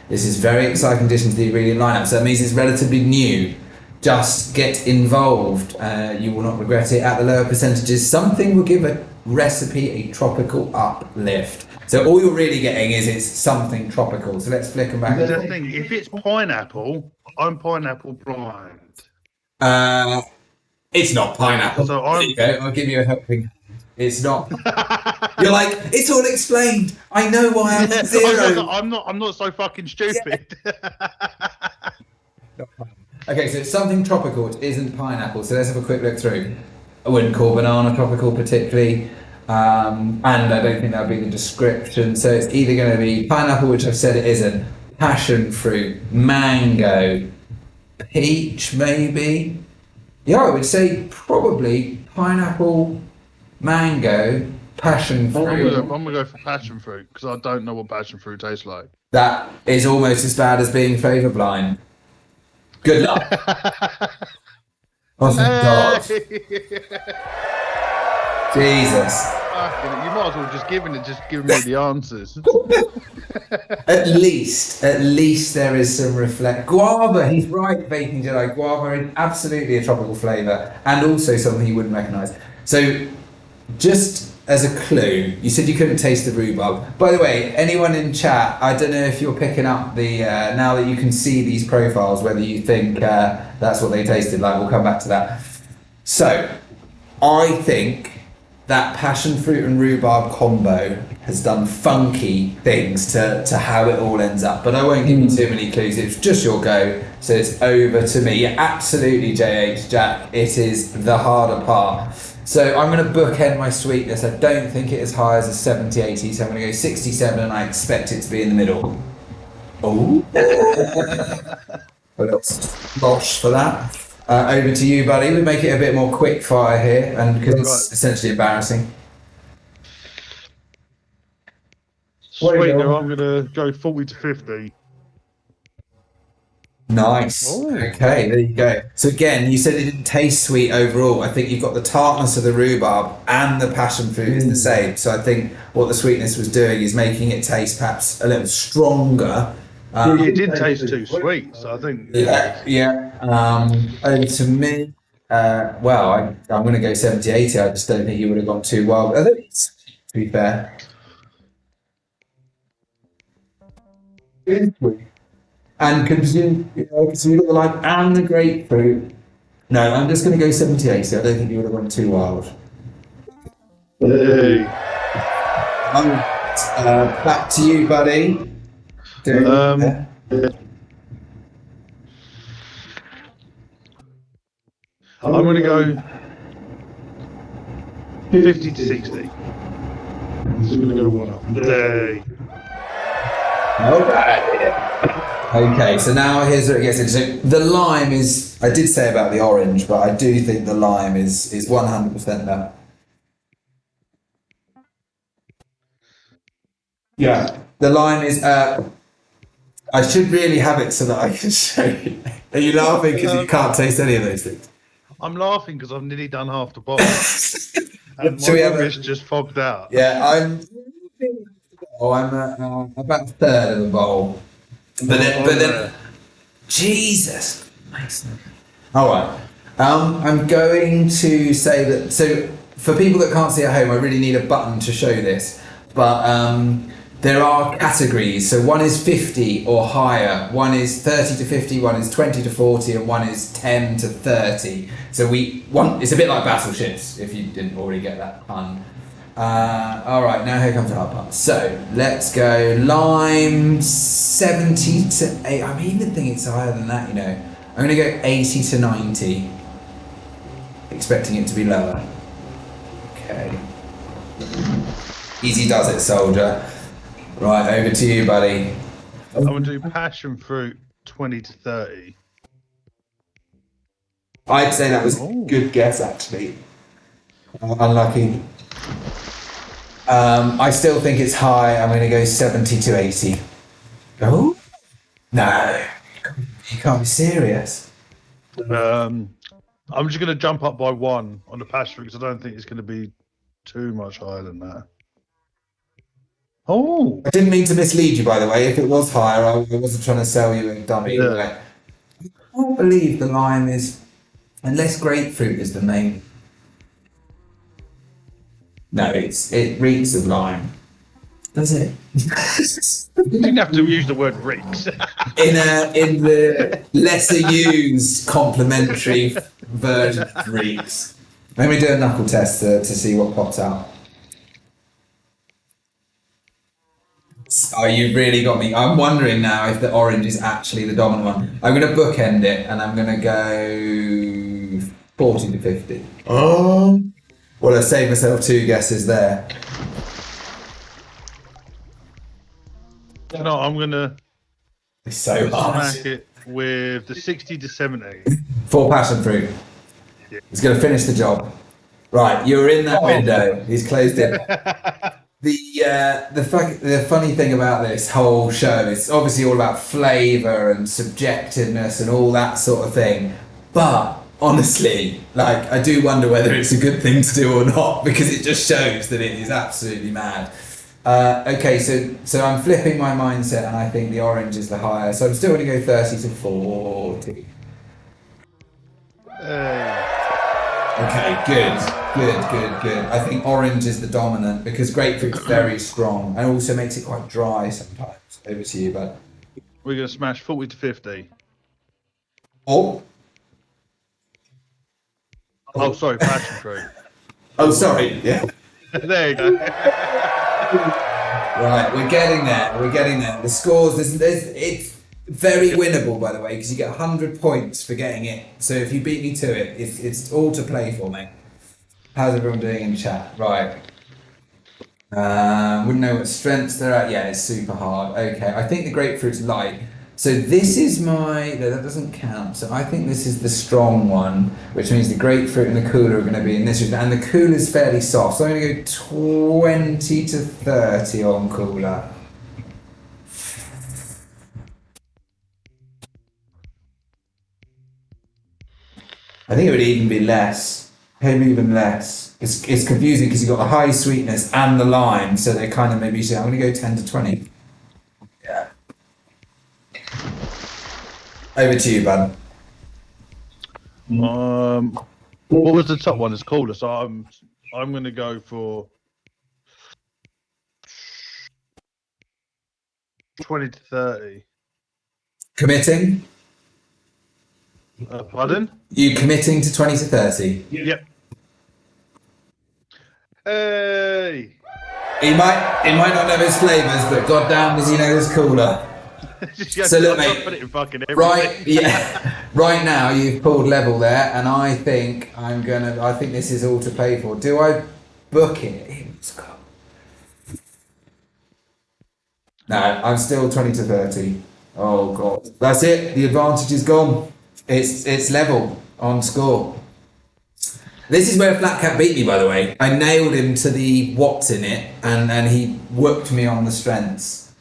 This is very exciting addition to the ingredient lineup, so that means it's relatively new. Just get involved, you will not regret it. At the lower percentages, something will give a recipe a tropical uplift. So all you're really getting is it's something tropical. So let's flick them back. The thing, if it's pineapple, I'm pineapple blind. It's not pineapple. So there you go. I'll give you a helping hand. It's not. You're like, it's all explained. I know why I'm at 0. I'm not so fucking stupid. Okay, so it's something tropical, which isn't pineapple. So let's have a quick look through. I wouldn't call banana tropical particularly. And I don't think that would be the description. So it's either going to be pineapple, which I've said it isn't, passion fruit, mango, peach, maybe. Yeah, I would say probably pineapple, mango, passion fruit. I'm gonna go for passion fruit because I don't know what passion fruit tastes like. That is almost as bad as being flavour blind. Good luck. Oh, thank God. Jesus. You might as well just give me the answers. At least there is some reflect. Guava, he's right, Baking Jedi. Guava is absolutely a tropical flavour and also something you wouldn't recognise. So, just as a clue, you said you couldn't taste the rhubarb. By the way, anyone in chat, I don't know if you're picking up the, now that you can see these profiles, whether you think that's what they tasted like. We'll come back to that. So, I think that passion fruit and rhubarb combo has done funky things to how it all ends up. But I won't give you too many clues. It's just your go. So it's over to me. Yeah, absolutely, JH, Jack. It is the harder part. So I'm going to bookend my sweetness. I don't think it is as high as a 70, 80. So I'm going to go 67 and I expect it to be in the middle. Oh. A little slosh for that. Over to you, buddy. We make it a bit more quick fire here, and because it's essentially embarrassing. Sweetener, I'm gonna go 40 to 50. Nice. Ooh. Okay, there you go. So again, you said it didn't taste sweet overall. I think you've got the tartness of the rhubarb and the passion fruit is the same. So I think what the sweetness was doing is making it taste perhaps a little stronger. It did taste too sweet, so I think. Yeah. Over to me. Well, I'm going to go 70, 80. I just don't think you would have gone too wild. I think it's, to be fair. And consume the lime and the grapefruit. No, I'm just going to go 70, 80. I don't think you would have gone too wild. Hey. Back to you, buddy. I'm going to go 50 to 60. I'm just going to go one up. Hey. Okay, so now here's what it gets into. So the lime is, I did say about the orange, but I do think the lime is 100% there. Yeah, the lime is, I should really have it so that I can show you. Are you laughing because you can't taste any of those things? I'm laughing because I've nearly done half the bottle. And my rubbish just fogged out. Yeah, I'm about a third of the bowl. But then, Jesus. All right. I'm going to say that. So for people that can't see at home, I really need a button to show this. But there are categories. So one is 50 or higher. One is 30 to 50. One is 20 to 40, and one is 10 to 30. So it's a bit like battleships. If you didn't already get that pun. All right, now here comes the hard part. So let's go lime 70 to 8. I'm even thinking it's higher than that, you know. I'm going to go 80 to 90, expecting it to be lower. Okay. Easy does it, soldier. Right, over to you, buddy. I'm going to do passion fruit 20 to 30. I'd say that was a good guess, actually. Unlucky. I still think it's high. I'm going to go 70 to 80. Oh? No. You can't be serious. I'm just going to jump up by 1 on the passion fruit because I don't think it's going to be too much higher than that. Oh! I didn't mean to mislead you, by the way. If it was higher, I wasn't trying to sell you a dummy. Yeah. I can't believe the lime is... Unless grapefruit is the main... No, it reeks of lime. Does it? You didn't have to use the word reeks. in the lesser used complimentary version of reeks. Let me do a knuckle test to see what pops out. Oh, you've really got me. I'm wondering now if the orange is actually the dominant one. I'm going to bookend it and I'm going to go 40 to 50. Oh. Well, I saved myself 2 guesses there. No, I'm gonna It's so hard. smack it with the 60 to 70. 4 passion fruit. Yeah. He's going to finish the job. Right, you're in that window. He's closed it. The funny thing about this whole show is obviously all about flavour and subjectiveness and all that sort of thing. But honestly, like, I do wonder whether it's a good thing to do or not, because it just shows that it is absolutely mad. Okay, so I'm flipping my mindset, and I think the orange is the higher. So I'm still going to go 30 to 40. Okay, good. I think orange is the dominant because grapefruit's very strong and also makes it quite dry sometimes. Over to you, bud. We're going to smash 40 to 50. Oh, sorry, passion fruit. oh, sorry. Yeah. There you go. Right, we're getting there. The scores, it's very winnable, by the way, because you get 100 points for getting it. So if you beat me to it, it's all to play for, mate. How's everyone doing in chat? Right. Wouldn't know what strengths they're at. Yeah, it's super hard. Okay, I think the grapefruit's light. So this is no, that doesn't count. So I think this is the strong one, which means the grapefruit and the cooler are going to be in this. And the cooler's fairly soft. So I'm going to go 20 to 30 on cooler. I think it would even be less. Maybe even less. It's confusing because you've got the high sweetness and the lime, so they kind of maybe say, I'm going to go 10 to 20. Yeah. Over to you, bud. What was the top one? It's cooler, so I'm going to go for 20 to 30. Committing? Pardon? You committing to 20 to 30? Yep. Hey! He might not know his flavours, but goddamn does he know his cooler. So look, mate, put it in fucking everything. right, yeah, right now you've pulled level there, and I think this is all to play for. Do I book it? No, I'm still 20 to 30. Oh god, that's it. The advantage is gone. It's level on score. This is where Flat Cat beat me, by the way. I nailed him to the what's in it, and he whooped me on the strengths.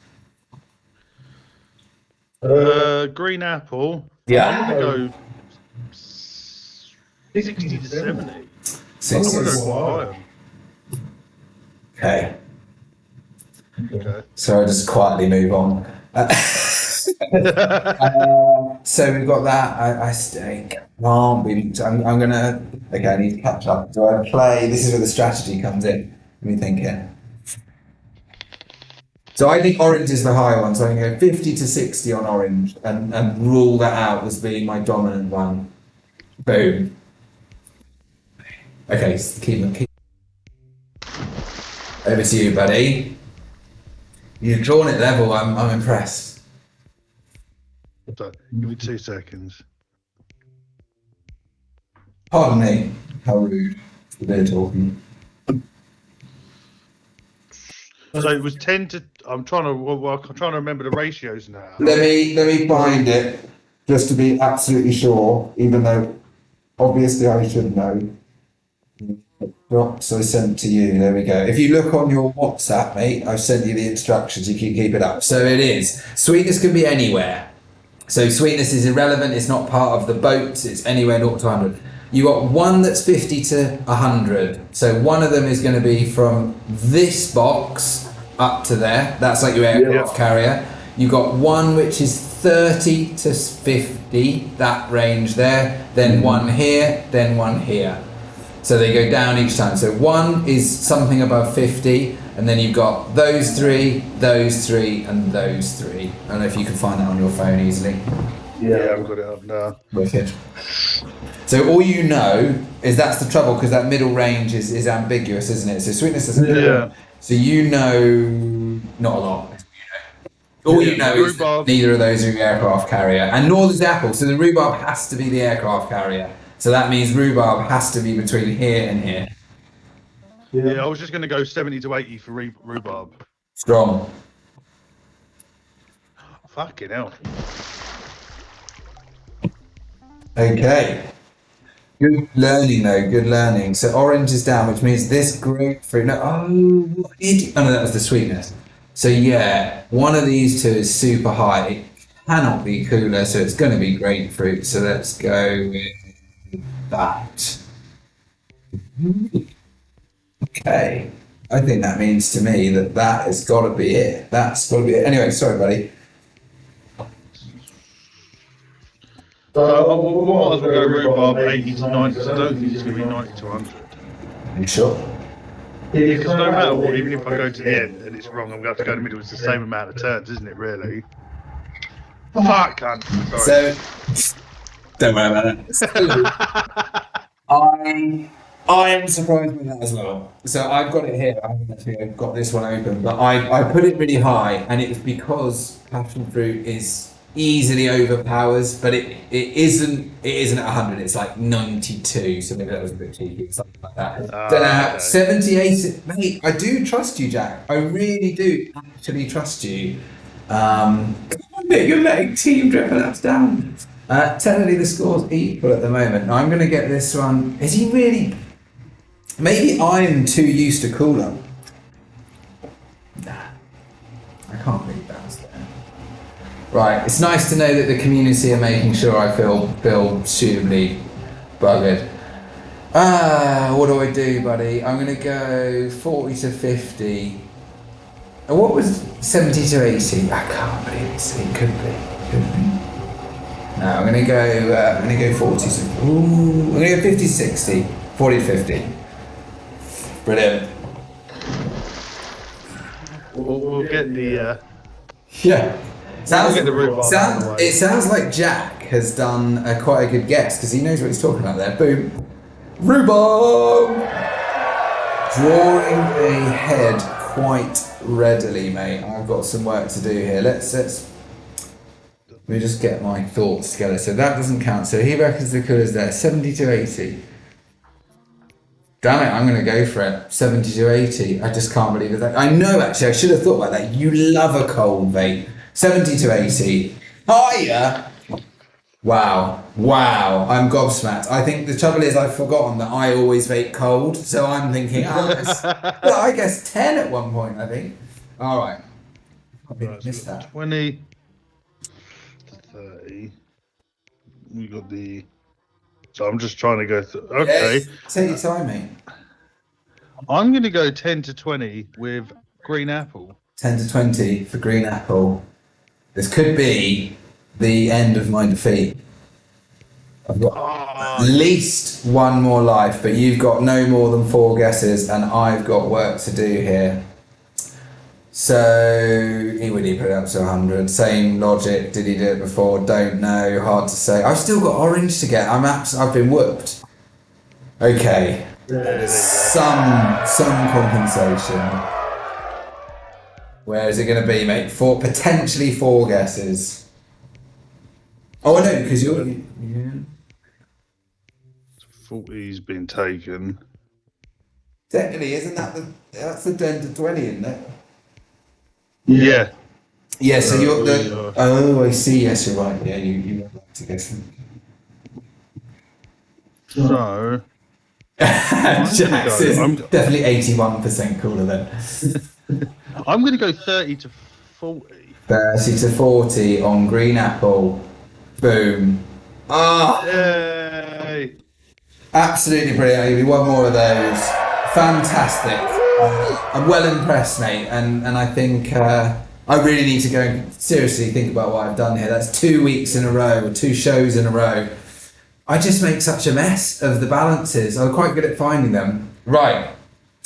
Green apple. Yeah. I'm going to go 60 to 70. 60 I'm going to go quite high. Okay. So I'll just quietly move on. So we've got that. I can't be. I'm gonna. Okay, I need to catch up. Do I play? This is where the strategy comes in. Let me think here. So I think orange is the higher one. So I'm going to go 50 to 60 on orange and rule that out as being my dominant one. Boom. Okay, so keep. Over to you, buddy. You've drawn it level. I'm impressed. So, give me 2 seconds. Pardon me. How rude. They're talking. So it was 10 to. I'm trying to remember the ratios now. Let me find it just to be absolutely sure, even though obviously I should know. So I sent to you. There we go. If you look on your WhatsApp, mate, I've sent you the instructions. You can keep it up. So it is. Sweetness can be anywhere. So sweetness is irrelevant. It's not part of the boats. It's anywhere 0 to 100. You got one that's 50 to 100. So one of them is going to be from this box up to there. That's like your aircraft carrier. You got one which is 30 to 50, that range there. Then one here, then one here. So they go down each time. So one is something above 50, and then you've got those three, and those three. I don't know if you can find that on your phone easily. Yeah, I've got it up now. Wicked. So all you know is that's the trouble, because that middle range is ambiguous, isn't it? So sweetness doesn't know. So you know not a lot. All you know is neither of those are your aircraft carrier, and nor is the apple. So the rhubarb has to be the aircraft carrier So that means rhubarb has to be between here and here. Yeah, I was just going to go 70 to 80 for rhubarb. Strong. Fucking hell. Okay. Good learning though, good learning. So orange is down, which means this grapefruit. No, what idiot. Oh no, that was the sweetness. So yeah, one of these two is super high. It cannot be cooler, so it's going to be grapefruit. So let's go with that. Okay. I think that means to me that that has got to be it. That's got to be it. Anyway, sorry, buddy. So we might as well go rhubarb 80 to 90, because I don't think it's going to be 90 to 100. Are you sure? Yeah, because no matter what, even if I go to the end and it's wrong, I'm going to have to go in the middle. It's the same amount of turns, isn't it, really? Fuck, cunt. Sorry. So, don't worry about that. I am surprised with that as well. So I've got it here. I haven't actually got this one open, but I put it really high, and it's because passion fruit is easily overpowers, but it isn't at 100. It's like 92. So maybe that was a bit cheeky or something like that. Don't know. 78. Mate, I do trust you, Jack. I really do actually trust you. Come on, mate, you're letting Team Triple Ups down. Technically, the score's equal at the moment. Now, I'm going to get this one. Is he really? Maybe I'm too used to cooler. Nah, I can't believe that's there. Right, it's nice to know that the community are making sure I feel suitably buggered. What do I do, buddy? I'm going to go 40 to 50. What was 70 to 80? I can't believe it. It could be. No, I'm gonna go 40 to. I'm gonna go 50 to 60, 40 to 50. Brilliant. We'll get the. Yeah. We'll get the rhubarb. It sounds like Jack has done quite a good guess because he knows what he's talking about there. Boom. Rhubarb. Drawing ahead quite readily, mate. I've got some work to do here. Let me just get my thoughts together. So that doesn't count. So he reckons the colour's there. 70 to 80. Damn it, I'm going to go for it. 70 to 80. I just can't believe it. I know, actually, I should have thought about that. You love a cold vape. 70 to 80. Higher. Wow. I'm gobsmacked. I think the trouble is I've forgotten that I always vape cold. So I'm thinking, I guess 10 at one point, I think. All right. I missed that. 20 to 30. We got the. So I'm just trying to go through. Okay. Yes. Take your time, mate. I'm going to go 10 to 20 with green apple. 10 to 20 for green apple. This could be the end of my defeat. I've got at least one more life, but you've got no more than 4 guesses, and I've got work to do here. So, he would put it up to 100. Same logic. Did he do it before? Don't know. Hard to say. I've still got orange to get. I've been whooped. Okay. Some compensation. Where is it going to be, mate? Potentially 4 guesses. Oh, I know, because you're. Yeah. 40's been taken. Technically, isn't that that's the 10 to 20, isn't it? Yeah. Yeah, so you're the. Oh, I see. Yes, you're right. Yeah, you have to guess. So. Jax is definitely 81% cooler then. I'm going to go 30 to 40. 30 to 40 on green apple. Boom. Yay! Absolutely brilliant. I'll give you one more of those. Fantastic. I'm well impressed, mate, and I think I really need to go and seriously think about what I've done here. That's 2 weeks in a row, or 2 shows in a row. I just make such a mess of the balances. I'm quite good at finding them. Right.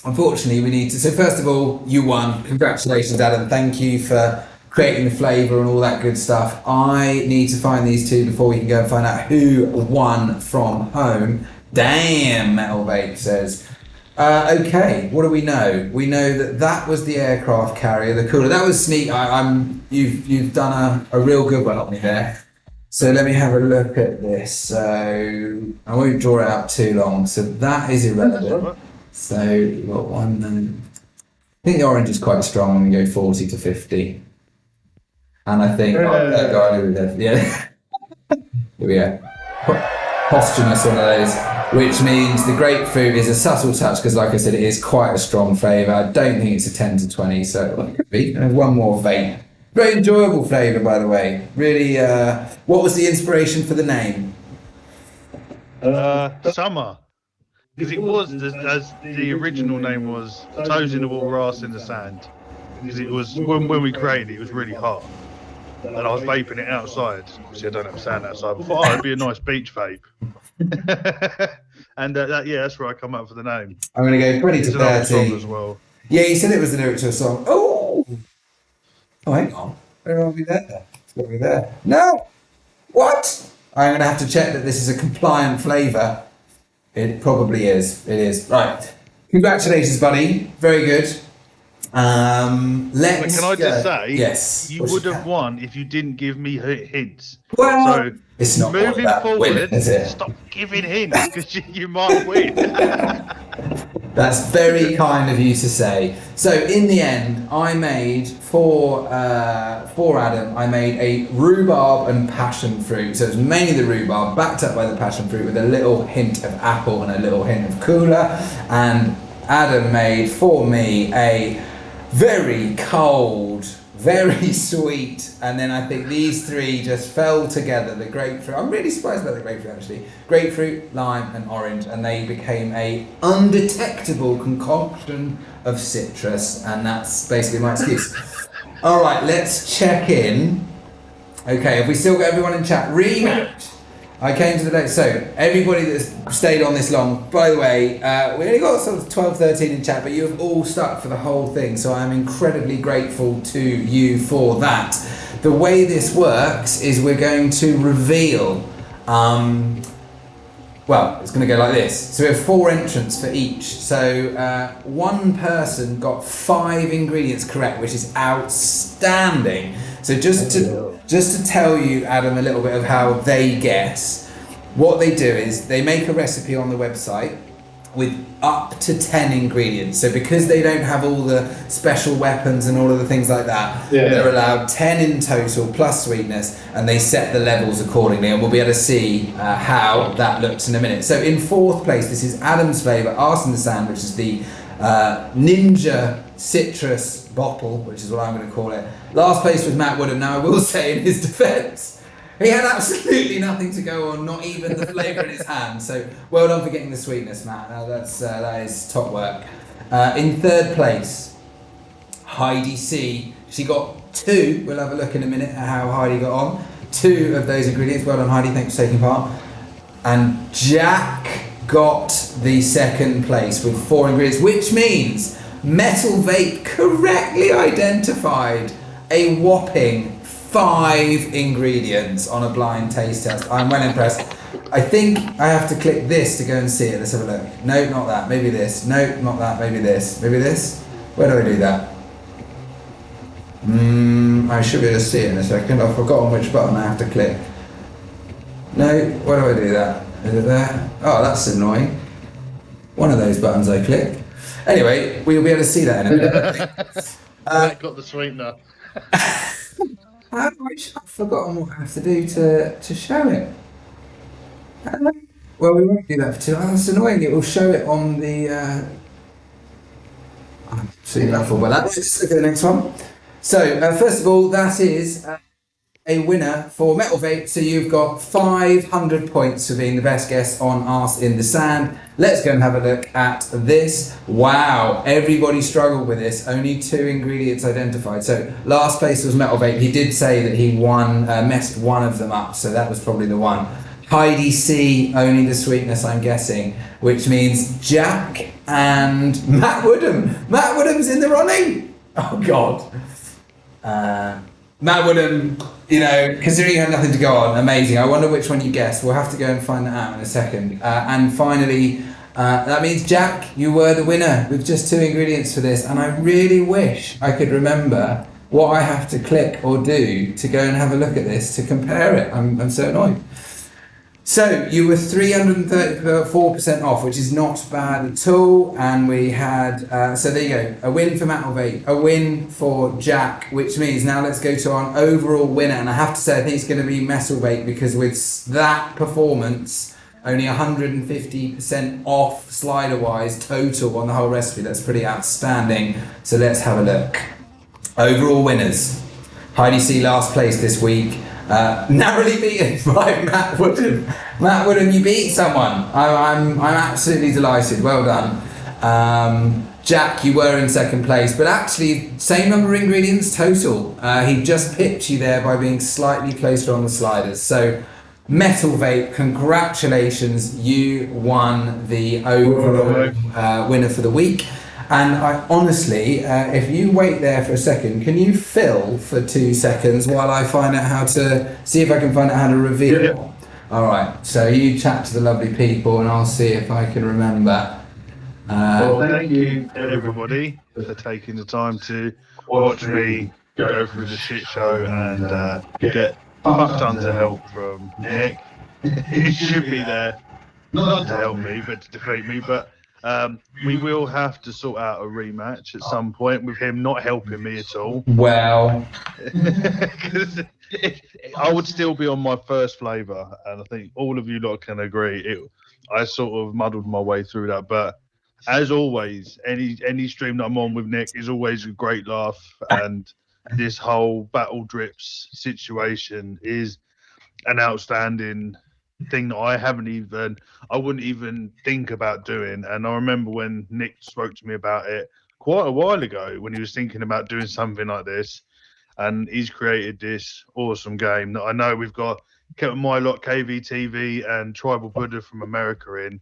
Unfortunately, we need to... So first of all, you won. Congratulations, Adam. Thank you for creating the flavour and all that good stuff. I need to find these 2 before we can go and find out who won from home. Damn, Metal Vape says. Okay, what do we know? We know that was the aircraft carrier, the cooler. That was sneak. You've done a real good one on me there. So let me have a look at this. So I won't draw it out too long. So that is irrelevant. So you've got one. I think the orange is quite strong when we go 40 to 50. And I think yeah. Here we go. Posthumous one of those, which means the grapefruit is a subtle touch because, like I said, it is quite a strong flavour. I don't think it's a 10 to 20, so it could be. One more vape. Very enjoyable flavour, by the way. Really, what was the inspiration for the name? Summer. Because it was, as the original name was, Toes in the Water, Arse in the Sand. Because it was, when we created it, it was really hot. And I was vaping it outside. Obviously, I don't have sand outside. I thought, it'd be a nice beach vape. And that's where I come up for the name. I'm going to go 20 to 30. An old song as well. Yeah, you said it was the lyric to a song. Oh, hang on. Where are we there? It's got me there. No! What? I'm going to have to check that this is a compliant flavour. It probably is. It is. Right. Congratulations, buddy. Very good. Let's. Can I just say? Yes. You would have won if you didn't give me hints. Well, so it's not moving forward. Win, is it? Stop giving hints because you might win. That's very kind of you to say. So in the end, I made for Adam, I made a rhubarb and passion fruit. So it's mainly the rhubarb, backed up by the passion fruit with a little hint of apple and a little hint of cooler. And Adam made for me a very cold, very sweet, and then I think these three just fell together. The grapefruit, I'm really surprised about the grapefruit actually. Grapefruit, lime and orange, and they became a undetectable concoction of citrus, and that's basically my excuse. All right, let's check in. Okay, have we still got everyone in chat? Rematch. I came to the day, so everybody that's stayed on this long, by the way, we only got sort of 12, 13 in chat, but you have all stuck for the whole thing, so I'm incredibly grateful to you for that. The way this works is we're going to reveal, well, it's going to go like this. So we have 4 entrants for each. So one person got 5 ingredients correct, which is outstanding. So just to tell you, Adam, a little bit of how they guess, what they do is they make a recipe on the website with up to 10 ingredients. So because they don't have all the special weapons and all of the things like that, they're allowed 10 in total plus sweetness, and they set the levels accordingly, and we'll be able to see how that looks in a minute. So in 4th place, this is Adam's flavour, Arse In The Sand, which is the Ninja Citrus bottle, which is what I'm going to call it. Last place was Matt Woodham. Now I will say, in his defence, he had absolutely nothing to go on, not even the flavour in his hand. So well done for getting the sweetness, Matt. That is top work. In 3rd place, Heidi C. She got 2. We'll have a look in a minute at how Heidi got on. 2 of those ingredients. Well done, Heidi. Thanks for taking part. And Jack got the 2nd place with 4 ingredients, which means Metal Vape correctly identified a whopping 5 ingredients on a blind taste test. I'm well impressed. I think I have to click this to go and see it. Let's have a look. No, not that. Maybe this. No, not that. Maybe this. Maybe this. Where do I do that? I should be able to see it in a second. I've forgotten which button I have to click. No, where do I do that? Is it there? Oh, that's annoying. One of those buttons I click. Anyway, we'll be able to see that in a minute. Got the sweetener. I've forgotten what I have to do to show it. Well, we won't do that for too long. That's annoying. It will show it on the. I'm seeing that for well. Let's just look at the next one. So, first of all, that is a winner for Metal Vape. So you've got 500 points for being the best guess on Arse In The Sand. Let's go and have a look at this. Wow, everybody struggled with this. Only 2 ingredients identified. So last place was Metal Vape. He did say that he messed one of them up, so that was probably the one. Heidi C, only the sweetness, I'm guessing, which means Jack and Matt Woodham. Matt Woodham's in the running. Oh God. Matt Woodham, you know, considering you had nothing to go on, amazing. I wonder which one you guessed. We'll have to go and find that out in a second. And finally, that means Jack, you were the winner with just 2 ingredients for this. And I really wish I could remember what I have to click or do to go and have a look at this to compare it. I'm so annoyed. So you were 334% off, which is not bad at all. And we had, so there you go, a win for Metal Vape, a win for Jack, which means now let's go to our overall winner. And I have to say, I think it's going to be Metal Vape, because with that performance, only 150% off slider-wise total on the whole recipe. That's pretty outstanding. So let's have a look. Overall winners. Heidi C last place this week. Narrowly beaten by Matt Woodham. Matt Woodham, you beat someone. I'm absolutely delighted. Well done. Jack, you were in second place, but actually same number of ingredients total. He just pipped you there by being slightly closer on the sliders. So Metal Vape, congratulations, you won the overall winner for the week. And I honestly, if you wait there for a second, can you fill for 2 seconds while I find out how to, see if I can find out how to reveal? Yeah. All right, so you chat to the lovely people and I'll see if I can remember. Well, thank you everybody for taking the time to watch me go through the shit show and get fuck tons of help from Nick. He should be there, not to help me, but to defeat me. But we will have to sort out a rematch at some point with him not helping me at all. Well, I would still be on my first flavour, and I think all of you lot can agree. I sort of muddled my way through that, but as always, any stream that I'm on with Nick is always a great laugh, and this whole Battle Drips situation is an outstanding thing that I wouldn't even think about doing. And I remember when Nick spoke to me about it quite a while ago, when he was thinking about doing something like this, and he's created this awesome game that I know we've got My Lot KVTV and Tribal Buddha from America in,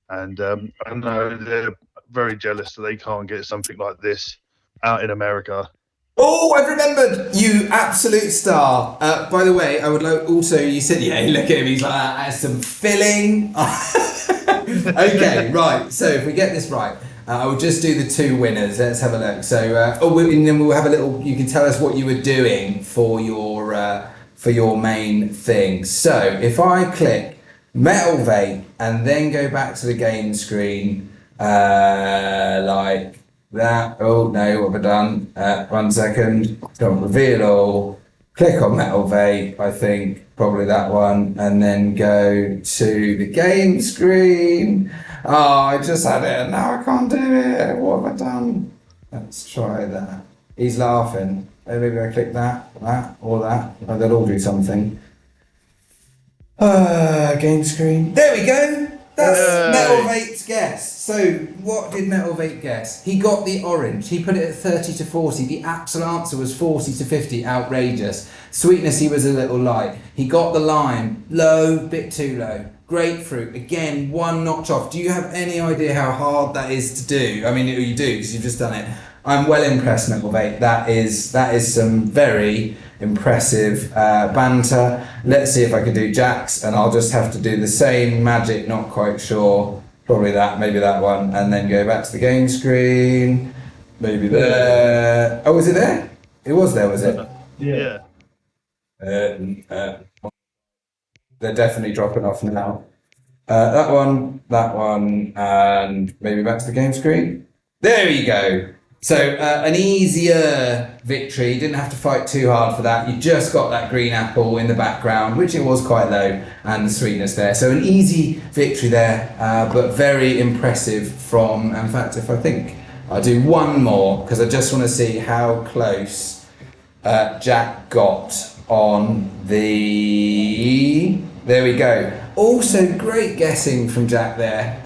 and I know they're very jealous that they can't get something like this out in America. oh, I've remembered, you absolute star. By the way, I would also, you said, yeah, look at him, he's like, that's some filling. Okay, right, so if we get this right, I will just do the 2 winners. Let's have a look. So, and then we'll have a little, you can tell us what you were doing for your main thing. So, if I click Metal Vape and then go back to the game screen, like that. Oh no, what have I done? 1 second. Don't reveal all. Click on Metal Vape, I think, probably that one, and then go to the game screen. Oh, I just had it and now I can't do it. What have I done? Let's try that. He's laughing. Maybe I click that, or that. Oh, they'll all do something. Game screen. There we go. That's Metal Vape's guess. So, what did Metal Vape guess? He got the orange. He put it at 30 to 40. The actual answer was 40 to 50. Outrageous. Sweetness, he was a little light. He got the lime. Low, bit too low. Grapefruit, again, 1 notch off. Do you have any idea how hard that is to do? I mean, you do, because you've just done it. I'm well impressed, Metal Vape. That is some very impressive banter. Let's see if I can do Jack's, and I'll just have to do the same magic, not quite sure. Probably that, maybe that one, and then go back to the game screen. Maybe there. Oh, was it there? It was there, was it? Yeah. They're definitely dropping off now. That one, and maybe back to the game screen. There you go. So an easier victory. You didn't have to fight too hard for that. You just got that green apple in the background, which it was quite low, and the sweetness there. So an easy victory there, but very impressive from, in fact, if I think I'll do one more, because I just want to see how close Jack got on the, there we go. Also great guessing from Jack there.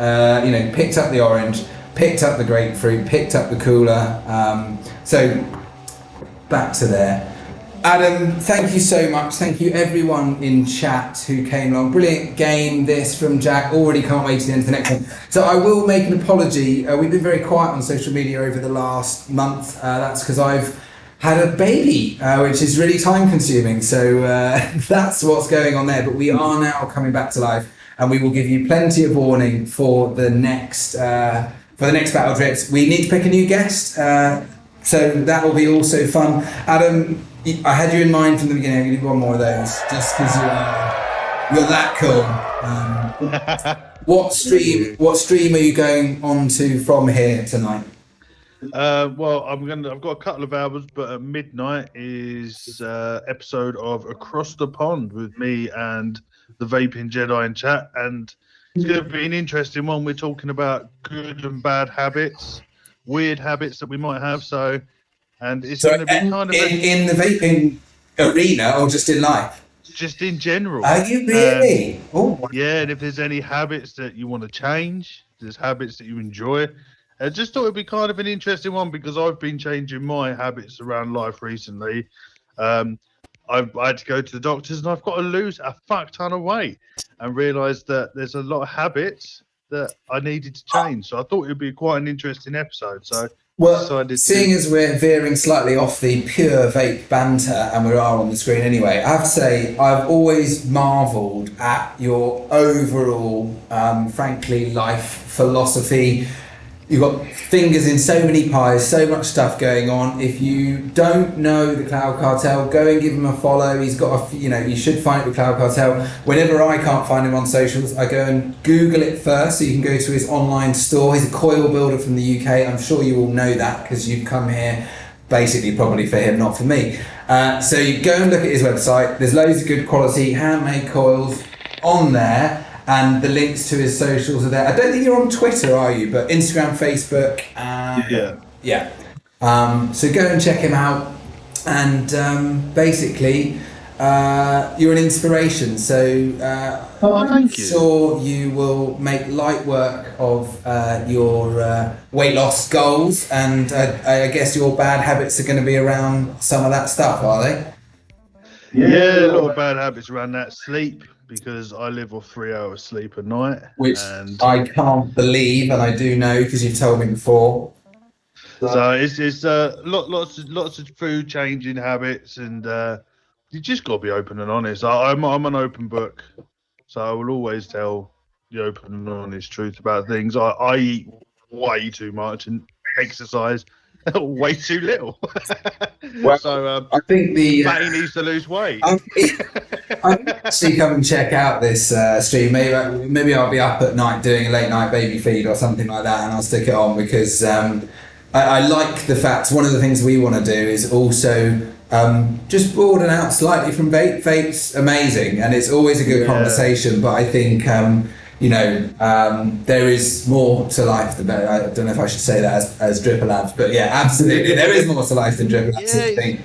Picked up the orange, picked up the grapefruit, picked up the cooler. So back to there. Adam, thank you so much. Thank you everyone in chat who came along. Brilliant game this from Jack. Already can't wait to the end of the next one. So I will make an apology. We've been very quiet on social media over the last month. That's because I've had a baby, which is really time consuming. So that's what's going on there. But we are now coming back to life, and we will give you plenty of warning for the next Battle Drips. We need to pick a new guest. So that will be also fun. Adam, I had you in mind from the beginning. I'm going to do one more of those, just because you're that cool. What stream are you going on to from here tonight? Well, I've got a couple of hours, but at midnight is episode of Across the Pond with me and the Vaping Jedi in chat, and it's going to be an interesting one. We're talking about good and bad habits, weird habits that we might have. So, and it's going to be kind of in the vaping arena or just in life? Just in general. Are you really? Yeah, and if there's any habits that you want to change, there's habits that you enjoy. I just thought it'd be kind of an interesting one because I've been changing my habits around life recently. I had to go to the doctors and I've got to lose a fuck ton of weight and realised that there's a lot of habits that I needed to change. So I thought it'd be quite an interesting episode. So seeing as we're veering slightly off the pure vape banter and we are on the screen anyway, I have to say I've always marvelled at your overall, frankly, life philosophy. You've got fingers in so many pies, so much stuff going on. If you don't know the Cloud Cartel, go and give him a follow. He's got you should find it with Cloud Cartel. Whenever I can't find him on socials, I go and Google it first, so you can go to his online store. He's a coil builder from the UK. I'm sure you all know that because you've come here basically probably for him, not for me. So you go and look at his website. There's loads of good quality handmade coils on there. And the links to his socials are there. I don't think you're on Twitter, are you? But Instagram, Facebook. Yeah. So go and check him out. And basically, you're an inspiration. So I'm sure you will make light work of your weight loss goals. And I guess your bad habits are going to be around some of that stuff, are they? Yeah, a lot of bad habits around that. Sleep. Because I live off 3 hours sleep a night, which I can't believe, and I do know because you've told me before. So it's lots of food changing habits, and you just got to be open and honest. I'm an open book, so I will always tell the open and honest truth about things. I eat way too much and exercise way too little. Well, so I think Matty needs to lose weight. I'm actually come and check out this stream. Maybe I'll be up at night doing a late night baby feed or something like that, and I'll stick it on because I like the fact one of the things we want to do is also just broaden out slightly from vape. Vape's amazing, and it's always a good conversation. But I think there is more to life than I don't know if I should say that as Dripper Labs, but yeah, absolutely, there is more to life than Dripper Labs.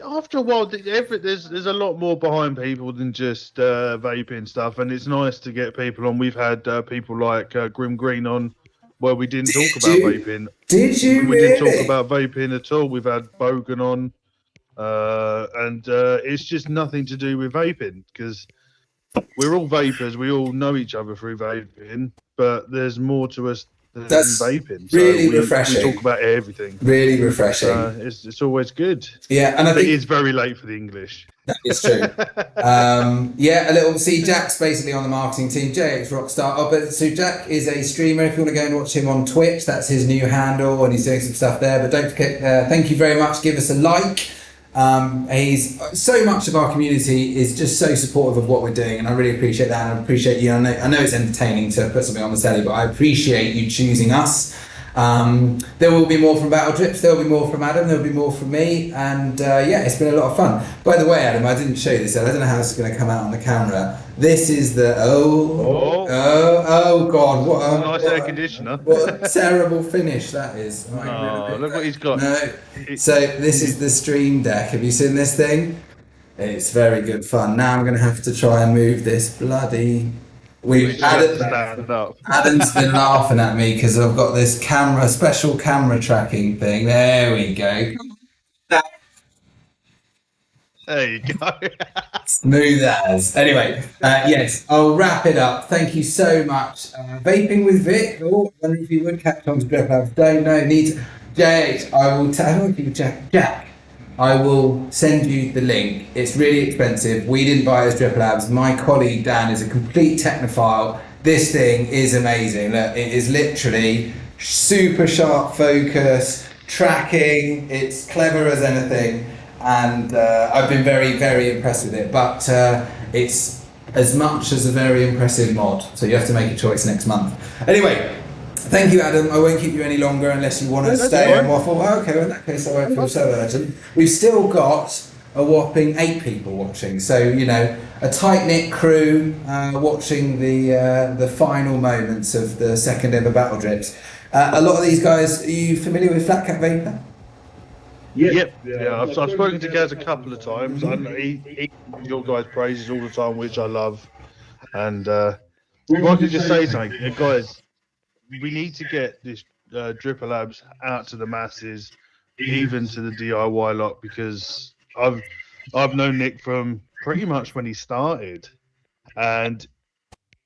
After a while, there's a lot more behind people than just vaping stuff, and it's nice to get people on. We've had people like Grim Green on, where we didn't talk about vaping. Did you? We didn't talk about vaping at all. We've had Bogan on, and it's just nothing to do with vaping because we're all vapors. We all know each other through vaping, but there's more to us than vaping. So really refreshing. We talk about everything. Really refreshing. It's always good. Yeah, and I think it's very late for the English. That is true. A little. See, Jack's basically on the marketing team. JX Rockstar. So Jack is a streamer. If you want to go and watch him on Twitch, that's his new handle, and he's doing some stuff there. But don't forget. Thank you very much. Give us a like. He's so much of our community is just so supportive of what we're doing, and I really appreciate that. And I appreciate you. I know it's entertaining to put something on the telly, but I appreciate you choosing us. There will be more from Battle Drips, there will be more from Adam, there will be more from me, and it's been a lot of fun. By the way, Adam, I didn't show you this, I don't know how this is going to come out on the camera. This is the God, what a nice air conditioner. What a terrible finish that is. Look what he's got. So this is the Stream Deck. Have you seen this thing? It's very good fun. Now I'm going to have to try and move this bloody. Adam's been laughing at me because I've got this special camera tracking thing. There we go. There you go. Smooth as. Anyway, yes, I'll wrap it up. Thank you so much. Vaping with Vic. Oh, I wonder if you would catch on to Drip Labs. Don't know. JH, I will tell you, Jack. I will send you the link. It's really expensive. We didn't buy it as Drip Labs. My colleague Dan is a complete technophile. This thing is amazing. Look, it is literally super sharp focus, tracking. It's clever as anything, and I've been very, very impressed with it. But it's as much as a very impressive mod, so you have to make a choice next month. Anyway, thank you, Adam. I won't keep you any longer unless you want to stay and waffle. Oh, okay, well, in that case, I won't feel so urgent. We've still got a whopping 8 people watching, so you know, a tight-knit crew watching the final moments of the second ever Battle Drips. A lot of these guys, are you familiar with Flat Cat Vapor? Yep. Yeah, I've spoken to Gaz a couple of times, and he your guys' praises all the time, which I love. And if I could just say something, guys, we need to get this Dripper Labs out to the masses, even to the DIY lot, because I've known Nick from pretty much when he started, and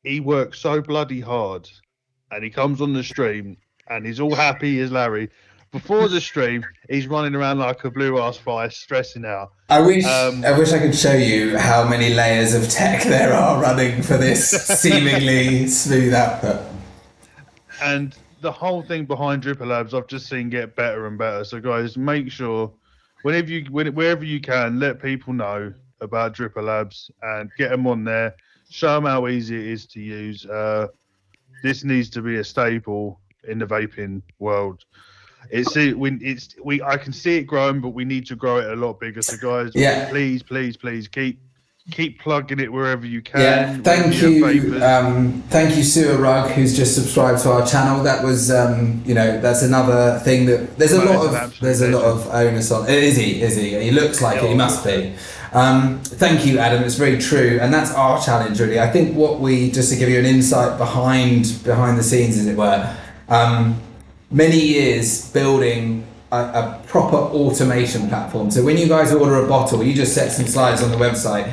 he works so bloody hard, and he comes on the stream and he's all happy as Larry. Before the stream, he's running around like a blue ass fly, stressing out. I wish I could show you how many layers of tech there are running for this seemingly smooth output. And the whole thing behind Dripper Labs, I've just seen get better and better. So guys, make sure wherever you can, let people know about Dripper Labs and get them on there. Show them how easy it is to use. This needs to be a staple in the vaping world. I can see it growing, but we need to grow it a lot bigger. So guys, please keep plugging it wherever you can. Yeah, thank you, Sue Rugg, who's just subscribed to our channel. That was, that's another thing that there's a lot of onus on. Is he? He looks like it. He must be. Thank you, Adam. It's very true, and that's our challenge, really. I think just to give you an insight behind the scenes, as it were. Many years building a proper automation platform. So when you guys order a bottle, you just set some slides on the website.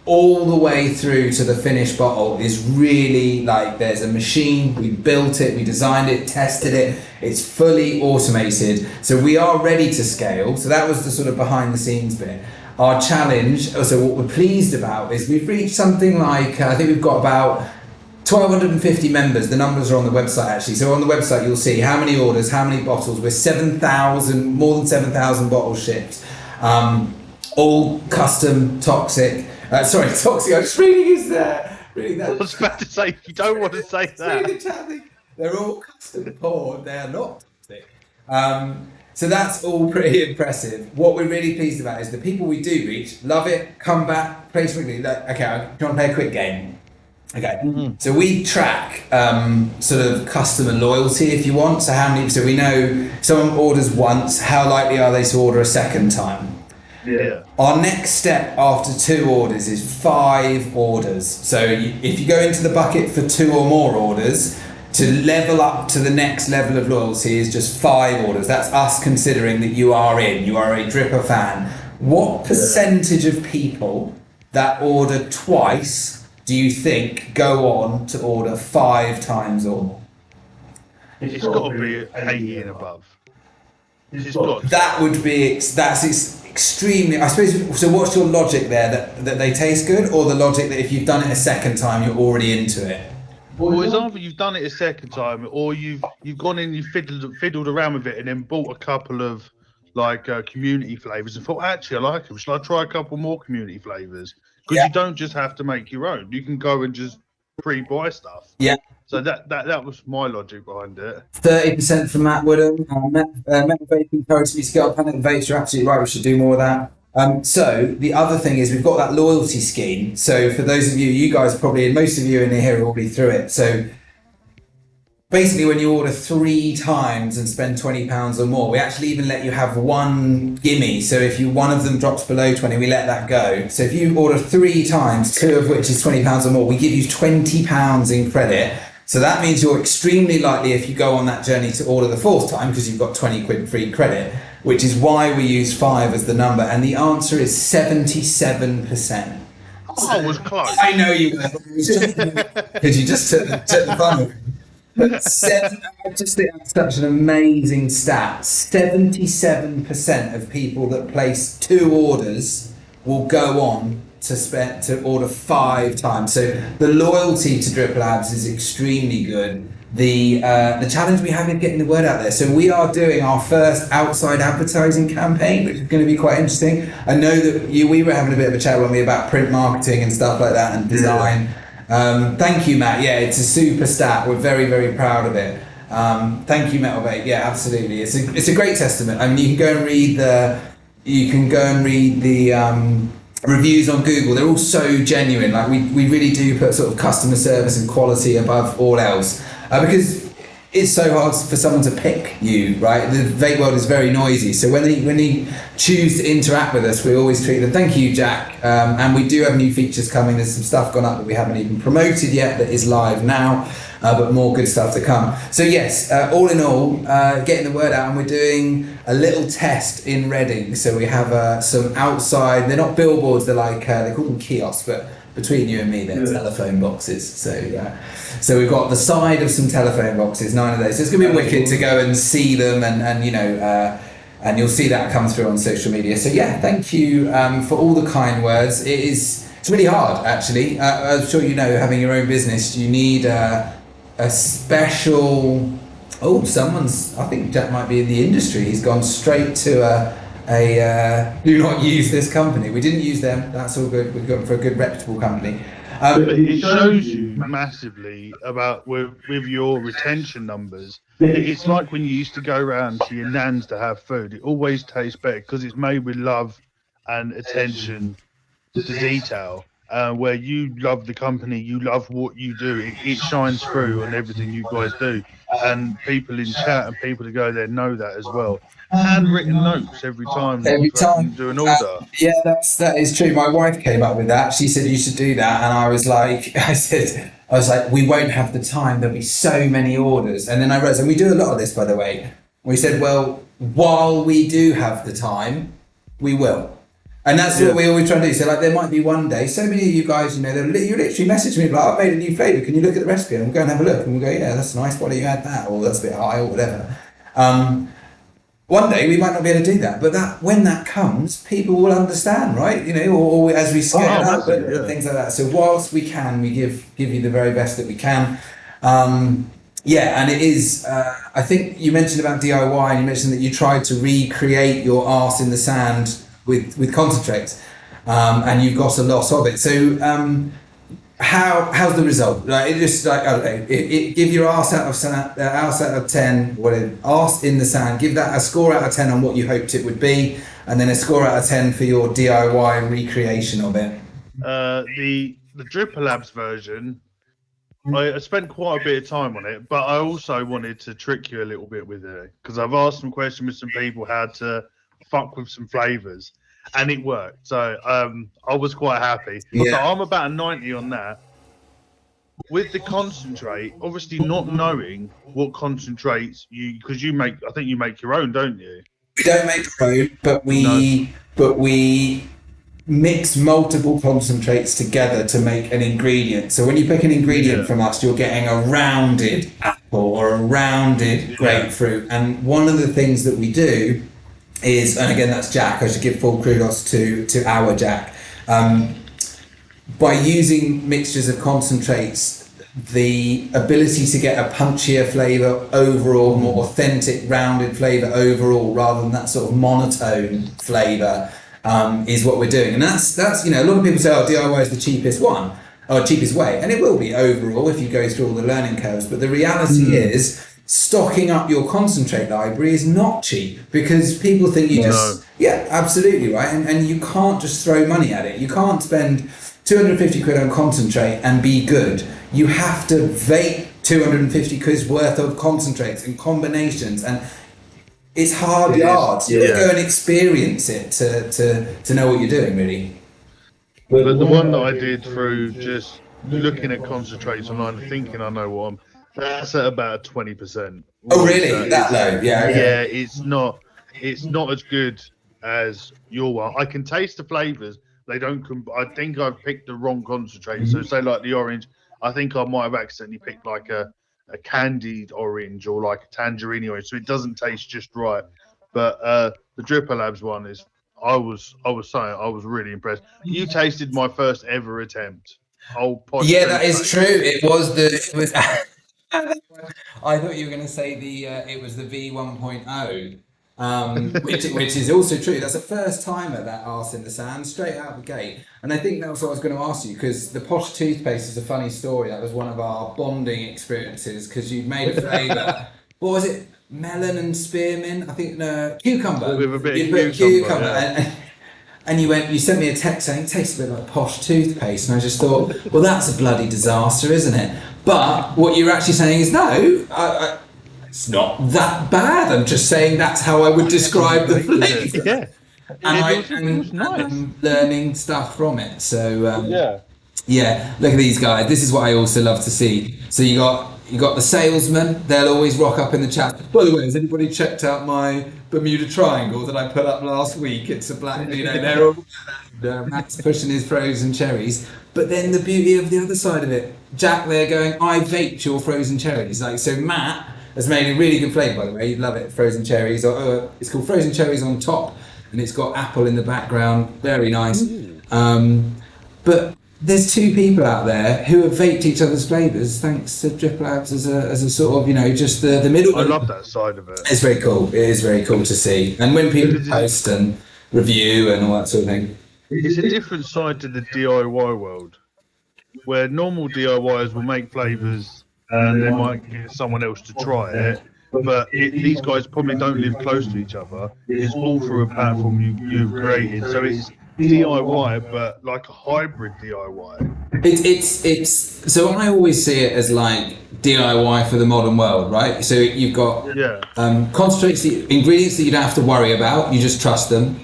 All the way through to the finished bottle is really like there's a machine, we built it, we designed it, tested it, it's fully automated. So we are ready to scale. So that was the sort of behind the scenes bit. Our challenge, also what we're pleased about, is we've reached something like, I think we've got about 1,250 members. The numbers are on the website actually. So on the website you'll see how many orders, how many bottles. We're more than 7,000 bottles shipped. All custom toxic. Toxic. I'm just reading that. I was about to say, you don't want to say that. They're all custom poured. They are not toxic. So that's all pretty impressive. What we're really pleased about is the people we do reach love it, come back, play quickly. Okay, I'm trying to play a quick game. Okay, So we track sort of customer loyalty, if you want. So we know if someone orders once, how likely are they to order a second time? Yeah. Our next step after 2 orders is 5 orders. So if you go into the bucket for 2 or more orders, to level up to the next level of loyalty is just 5 orders. That's us considering that you are a Dripper fan. What percentage of people that order twice do you think go on to order 5 times or more? It's got to be 80 and above. That's extremely, I suppose. So what's your logic there, that they taste good, or the logic that if you've done it a second time you're already into it? Well, it's either you've done it a second time, or you've gone in, you fiddled around with it, and then bought a couple of community flavors and thought, actually, I like them. Shall I try a couple more community flavors? Because you don't just have to make your own. You can go and just pre-buy stuff. Yeah. So that was my logic behind it. 30% from Matt Woodham. Metal vaping encourages me to get up and vapes. You're absolutely right. We should do more of that. So the other thing is we've got that loyalty scheme. So for those of you guys probably, and most of you in here are already through it. So basically, when you order 3 times and spend £20 or more, we actually even let you have 1 gimme. So if one of them drops below 20, we let that go. So if you order 3 times, 2 of which is £20 or more, we give you £20 in credit. So that means you're extremely likely, if you go on that journey, to order the 4th time because you've got 20 quid free credit, which is why we use 5 as the number. And the answer is 77%. Oh, it was close. I know you were. Because you just took the fun. But I just think that's such an amazing stat. 77% of people that place 2 orders will go on to order 5 times. So the loyalty to Dripper Labs is extremely good. the challenge we have in getting the word out there. So we are doing our first outside advertising campaign, which is going to be quite interesting. I know that we were having a bit of a chat with me about print marketing and stuff like that and design. Thank you, Matt. Yeah, it's a super stat. We're very, very proud of it. Thank you, Metalbait. Yeah, absolutely. It's a great testament. I mean, you can go and read the reviews on Google. They're all so genuine. Like we really do put sort of customer service and quality above all else, because it's so hard for someone to pick you, right? The vape world is very noisy, so when they choose to interact with us, we always treat them. Thank you, Jack. And we do have new features coming. There's some stuff gone up that we haven't even promoted yet that is live now, but more good stuff to come. So yes, all in all, getting the word out, and we're doing a little test in Reading. So we have some outside. They're not billboards. They're like they call them kiosks, but between you and me, they're telephone boxes. So we've got the side of some telephone boxes, 9 of those. So it's going to be wicked to go and see them, and you know, and you'll see that come through on social media. So yeah, thank you for all the kind words. It's really hard, actually. I'm sure you know, having your own business, you need a special. Oh, I think Jack might be in the industry. He's gone straight to do not use this company. We didn't use them. That's all good. We've gone for a good reputable company. It shows you massively about with your retention numbers. It's like when you used to go around to your nans to have food. It always tastes better because it's made with love and attention to detail. Where you love the company, you love what you do. It shines through on everything you guys do, and people in chat and people to go there know that as well. Handwritten notes every time you Every fucking time. do an order. Yeah, that is true. My wife came up with that. She said you should do that, and I was like, we won't have the time. There'll be so many orders, and then I realized, and we do a lot of this, by the way. We said, well, while we do have the time, we will. And that's what we always try to do. So like, there might be one day, so many of you guys, you know, you literally message me like, I've made a new flavour, can you look at the recipe? And we'll go and have a look, and we'll go, yeah, that's nice, why don't you add that? Or that's a bit high, or whatever. One day we might not be able to do that, but when that comes, people will understand, right? You know, or as we scale up, things like that. So whilst we can, we give you the very best that we can. Yeah, and it is. I think you mentioned about DIY, and you mentioned that you tried to recreate your Arse in the Sand with concentrates, and you've got a lot of it. So how's the result? Like, it just like, I don't know. Give your arse out of 10. Arse in the Sand. Give that a score out of 10 on what you hoped it would be, and then a score out of 10 for your DIY recreation of it. The Dripper Labs version, I spent quite a bit of time on it, but I also wanted to trick you a little bit with it, because I've asked some questions with some people how to fuck with some flavours, and it worked. So I was quite happy. Yeah. So I'm about a 90 on that. With the concentrate, obviously not knowing what concentrates because I think you make your own, don't you? We don't make our own, but we mix multiple concentrates together to make an ingredient. So when you pick an ingredient from us, you're getting a rounded apple or a rounded grapefruit. And one of the things that we do is, and again, that's Jack. I should give full kudos to our Jack. By using mixtures of concentrates, the ability to get a punchier flavour overall, more authentic, rounded flavour overall, rather than that sort of monotone flavour, is what we're doing. And that's you know, a lot of people say, oh, DIY is the cheapest one, or cheapest way, and it will be overall if you go through all the learning curves. But the reality is, stocking up your concentrate library is not cheap, because people think you just absolutely right, and you can't just throw money at it. You can't spend 250 quid on concentrate and be good. You have to vape 250 quid's worth of concentrates and combinations, and it's hard yards. You've got to go and experience it to know what you're doing, really. But the one that I did through just looking at concentrates online and thinking I know what that's at about 20%. Oh, really? That low? Yeah. Okay. Yeah, it's not as good as your one. I can taste the flavours. They don't. I think I've picked the wrong concentrate. So say like the orange, I think I might have accidentally picked like a candied orange or like a tangerine orange, so it doesn't taste just right. But the Dripper Labs one is. I was saying I was really impressed. You tasted my first ever attempt. Yeah, that is true. It was I thought you were going to say it was the V1.0, which is also true. That's the first time at that Arse in the Sand, straight out the gate. And I think that was what I was going to ask you, because the Posh toothpaste is a funny story. That was one of our bonding experiences, because you'd made a flavour. What was it? Melon and spearmint? I think cucumber. With a bit You of put cucumber, and you sent me a text saying it tastes a bit like Posh toothpaste, and I just thought, well, that's a bloody disaster, isn't it? But what you're actually saying is no, it's not that bad. I'm just saying that's how I would describe the flavour. Yeah. And was nice. I'm learning stuff from it. So Yeah. yeah, look at these guys. This is what I also love to see. So you got the salesmen. They'll always rock up in the chat. By the way, has anybody checked out my Bermuda Triangle that I put up last week? It's a black, they're all Matt's pushing his frozen cherries. But then the beauty of the other side of it, Jack, they're going, I vaped your frozen cherries. Like, so Matt has made a really good flavour, by the way. You'd love it, frozen cherries. It's called frozen cherries on top, and it's got apple in the background. Very nice. But there's two people out there who have vaped each other's flavours thanks to Drip Labs as a sort of, just the middle. I love that side of it. It's very cool. It is very cool to see. And when people post and review and all that sort of thing. It's a different side to the DIY world, where normal DIYers will make flavours and they might get someone else to try it. But these guys probably don't live close to each other. It's all through a platform you've created. So it's DIY, but like a hybrid DIY. It's so I always see it as like DIY for the modern world, right? So you've got concentrates, the ingredients that you don't have to worry about. You just trust them.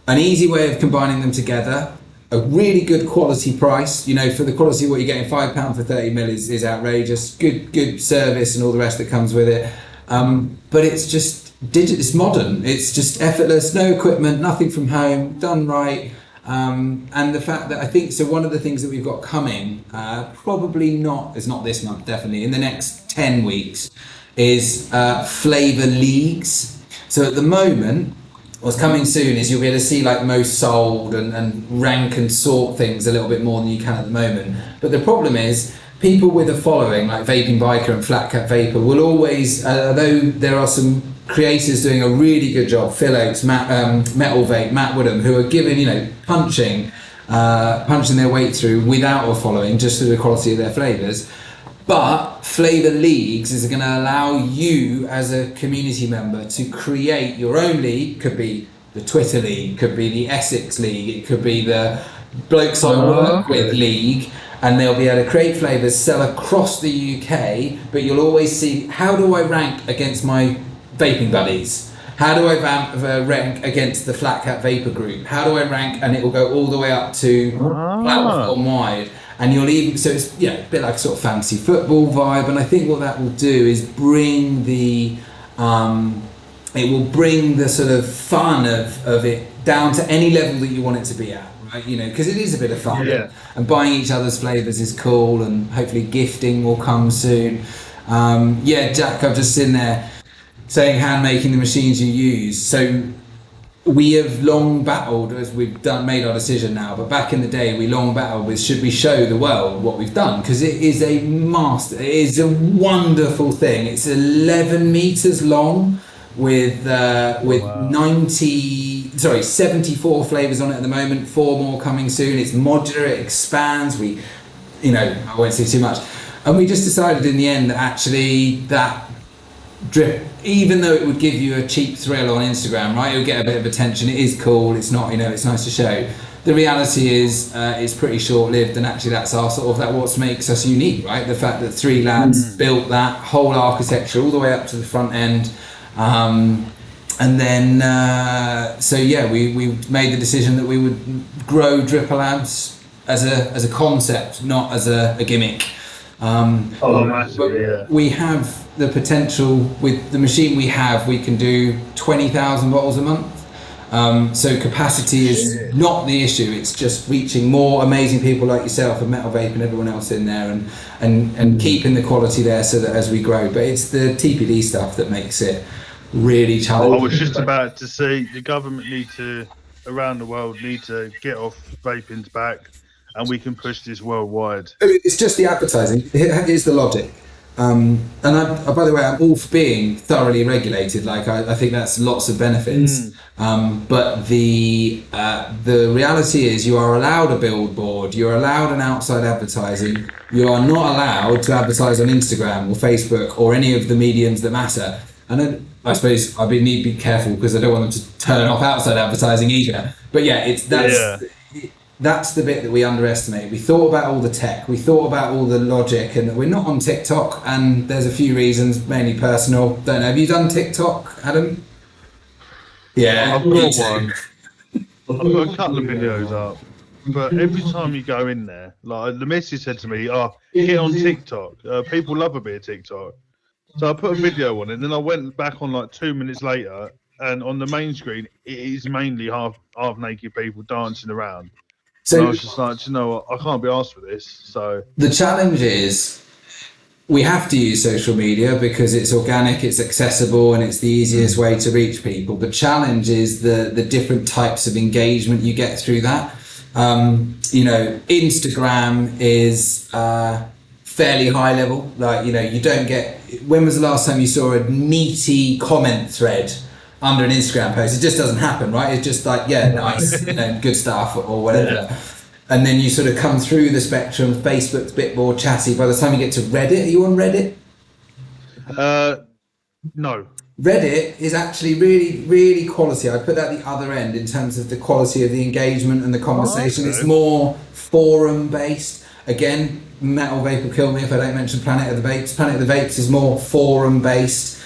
An easy way of combining them together. A really good quality price. For the quality of what you're getting, £5 for 30ml is outrageous. Good service and all the rest that comes with it. But it's just it's modern. It's just effortless. No equipment, nothing from home, done right. And the fact that I think so. One of the things that we've got coming, probably not. It's not this month, definitely. In the next 10 weeks, is flavour leagues. So at the moment, what's coming soon is you'll be able to see like most sold and rank and sort things a little bit more than you can at the moment. But the problem is people with a following like Vaping Biker and Flat Cat Vapor will always, although there are some creators doing a really good job, Phil Oakes, Metal Vape, Matt Woodham, who are giving, punching their weight through without a following, just through the quality of their flavours. But Flavour Leagues is going to allow you as a community member to create your own league. Could be the Twitter League, could be the Essex League, it could be the Blokes I Work With League, and they'll be able to create flavours, sell across the UK, but you'll always see, how do I rank against my vaping buddies? How do I rank against the Flat Cat Vapor group? How do I rank? And it will go all the way up to platform wide. And you'll even, so it's a bit like a sort of fantasy football vibe. And I think what that will do is bring the, it will bring the sort of fun of it down to any level that you want it to be at, right? Because it is a bit of fun. Yeah. And buying each other's flavours is cool, and hopefully gifting will come soon. Jack, I've just seen there saying hand making the machines you use. So we have long battled, as we've made our decision now, but back in the day we long battled with, should we show the world what we've done? Because it is a wonderful thing. It's 11 meters long with 74 flavors on it at the moment, 4 more coming soon. It's modular, it expands. I won't say too much. And we just decided in the end that actually that drip, even though it would give you a cheap thrill on Instagram, right? It would get a bit of attention. It is cool. It's not, it's nice to show. The reality is, it's pretty short-lived, and actually that's our sort of what makes us unique, right? The fact that 3 lads built that whole architecture all the way up to the front end, and then we made the decision that we would grow Dripper Labs as a concept, not as a gimmick. Massively, yeah. We have the potential with the machine we have. We can do 20,000 bottles a month. So capacity is not the issue. It's just reaching more amazing people like yourself and Metal Vape and everyone else in there, and keeping the quality there so that as we grow. But it's the TPD stuff that makes it really challenging. I was just about to say the government around the world need to get off vaping's back, and we can push this worldwide. It's just the advertising. Here's the logic. And by the way, I'm all for being thoroughly regulated. Like I think that's lots of benefits. But the reality is, you are allowed a billboard, you're allowed an outside advertising. You are not allowed to advertise on Instagram or Facebook or any of the mediums that matter. And then I suppose need to be careful because I don't want them to turn off outside advertising either. But yeah, that's the bit that we underestimate. We thought about all the tech, we thought about all the logic, and we're not on TikTok, and there's a few reasons, mainly personal. Don't know, have you done TikTok, Adam? Yeah, I've got one. I've got a couple of videos up, but every time you go in there, like the missus said to me, get on TikTok. People love a bit of TikTok. So I put a video on it, and then I went back on like 2 minutes later, and on the main screen, it is mainly half naked people dancing around. So and I was just like, you know what, I can't be asked for this. So the challenge is, we have to use social media because it's organic, it's accessible, and it's the easiest way to reach people. The challenge is the different types of engagement you get through that. Instagram is fairly high level. Like, you don't get. When was the last time you saw a meaty comment thread under an Instagram post? It just doesn't happen, right? It's just like, yeah, nice, good stuff or whatever. Yeah. And then you sort of come through the spectrum. Facebook's a bit more chatty. By the time you get to Reddit, are you on Reddit? No. Reddit is actually really, really quality. I put that at the other end in terms of the quality of the engagement and the conversation. It's more forum based. Again, Metal Vape will kill me if I don't mention Planet of the Vapes. Planet of the Vapes is more forum based.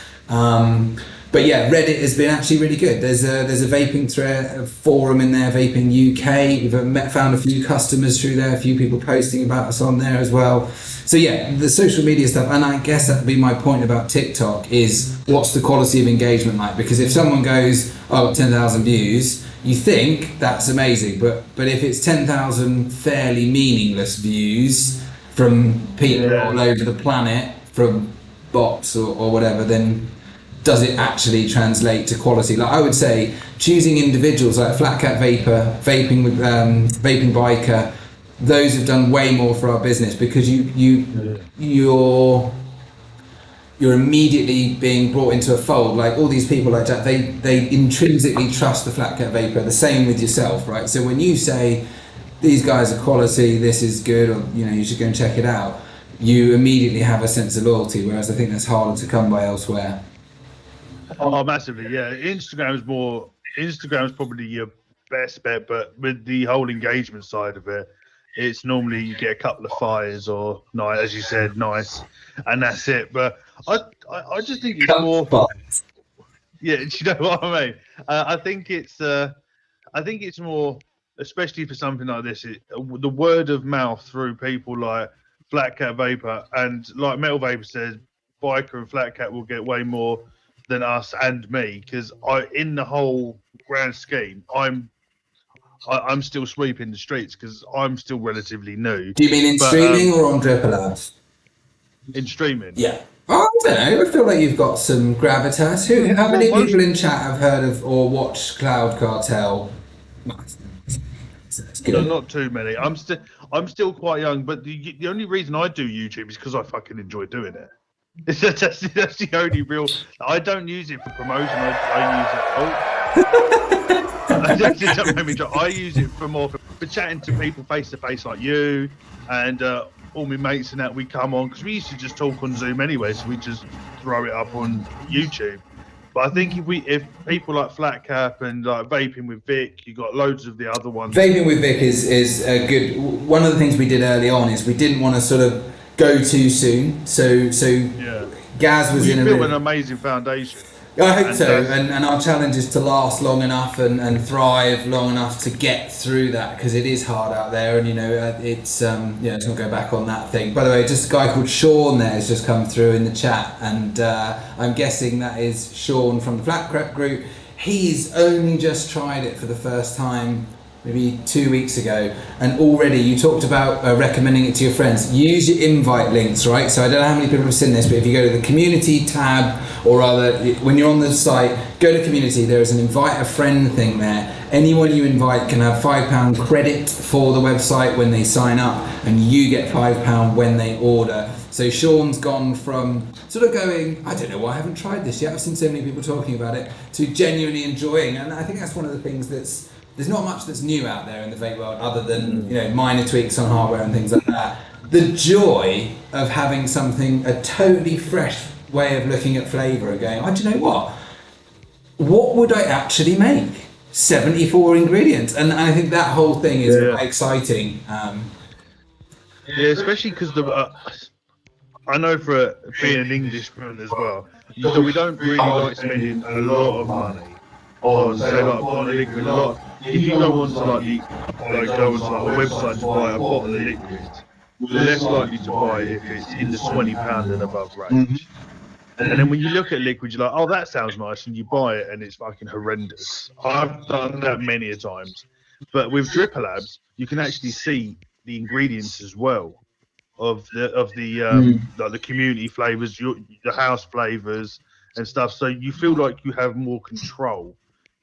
But yeah, Reddit has been actually really good. There's a vaping thread forum in there, Vaping UK. We've found a few customers through there, a few people posting about us on there as well. So yeah, the social media stuff, and I guess that would be my point about TikTok, is what's the quality of engagement like? Because if someone goes, 10,000 views, you think that's amazing, but if it's 10,000 fairly meaningless views from people all over the planet, from bots or whatever, then does it actually translate to quality? Like I would say, choosing individuals like Flat Cat Vapor, Vaping with Vaping Biker, those have done way more for our business because you're immediately being brought into a fold. Like all these people like Jack, they intrinsically trust the Flat Cat Vapor. The same with yourself, right? So when you say these guys are quality, this is good, or you should go and check it out, you immediately have a sense of loyalty. Whereas I think that's harder to come by elsewhere. Oh, massively, yeah. Instagram's probably your best bet, but with the whole engagement side of it, it's normally you get a couple of fires or nice, as you said, nice, and that's it. But I just think it's more. Yeah, do you know what I mean? I think it's more, especially for something like this, the word of mouth through people like Flat Cat Vapor, and like Metal Vapor says, Biker and Flat Cat will get way more than us and me, because in the whole grand scheme, I'm still sweeping the streets because I'm still relatively new. Do you mean in streaming or on Dripper Labs? In streaming. Yeah. Oh, I don't know. I feel like you've got some gravitas. How many people in chat have heard of or watched CloudCartel? No, not too many. I'm still quite young, but the only reason I do YouTube is because I fucking enjoy doing it. That's the only real. I don't use it for promotion. I use it for more for chatting to people face to face like you and all my mates and that. We come on because we used to just talk on Zoom anyway, so we just throw it up on YouTube. But I think if people like Flat Cap and like Vaping with Vic, you got loads of the other ones. Vaping with Vic is a good. One of the things we did early on is we didn't want to sort of go too soon. So yeah. Gaz was in built an amazing foundation. I hope so, and our challenge is to last long enough and thrive long enough to get through that, because it is hard out there, and it's let's not go back on that thing. By the way, just a guy called Sean there has just come through in the chat, and I'm guessing that is Sean from the Flat Crep group. He's only just tried it for the first time maybe 2 weeks ago, and already you talked about recommending it to your friends. Use your invite links, right? So I don't know how many people have seen this, but if you go to the community tab, or rather when you're on the site, go to community, there is an invite a friend thing there. Anyone you invite can have £5 credit for the website when they sign up, and you get £5 when they order. So Sean's gone from sort of going, I don't know why I haven't tried this yet, I've seen so many people talking about it, to genuinely enjoying. And I think that's one of the things there's not much that's new out there in the vape world other than, minor tweaks on hardware and things like that. The joy of having something, a totally fresh way of looking at flavour and going, do you know what would I actually make? 74 ingredients. And I think that whole thing is quite exciting. Yeah, especially because I know for being an Englishman as well, so we don't really like spending a lot of money on, say, like a bottle of liquid. If you go onto go onto a website to buy a bottle of liquid, you're less likely to buy it if it's in the £20 and above range. And then when you look at liquid, you're like, oh, that sounds nice, and you buy it, and it's fucking horrendous. I've done that many a times. But with Dripper Labs, you can actually see the ingredients as well of the community flavors, the house flavors and stuff. So you feel like you have more control.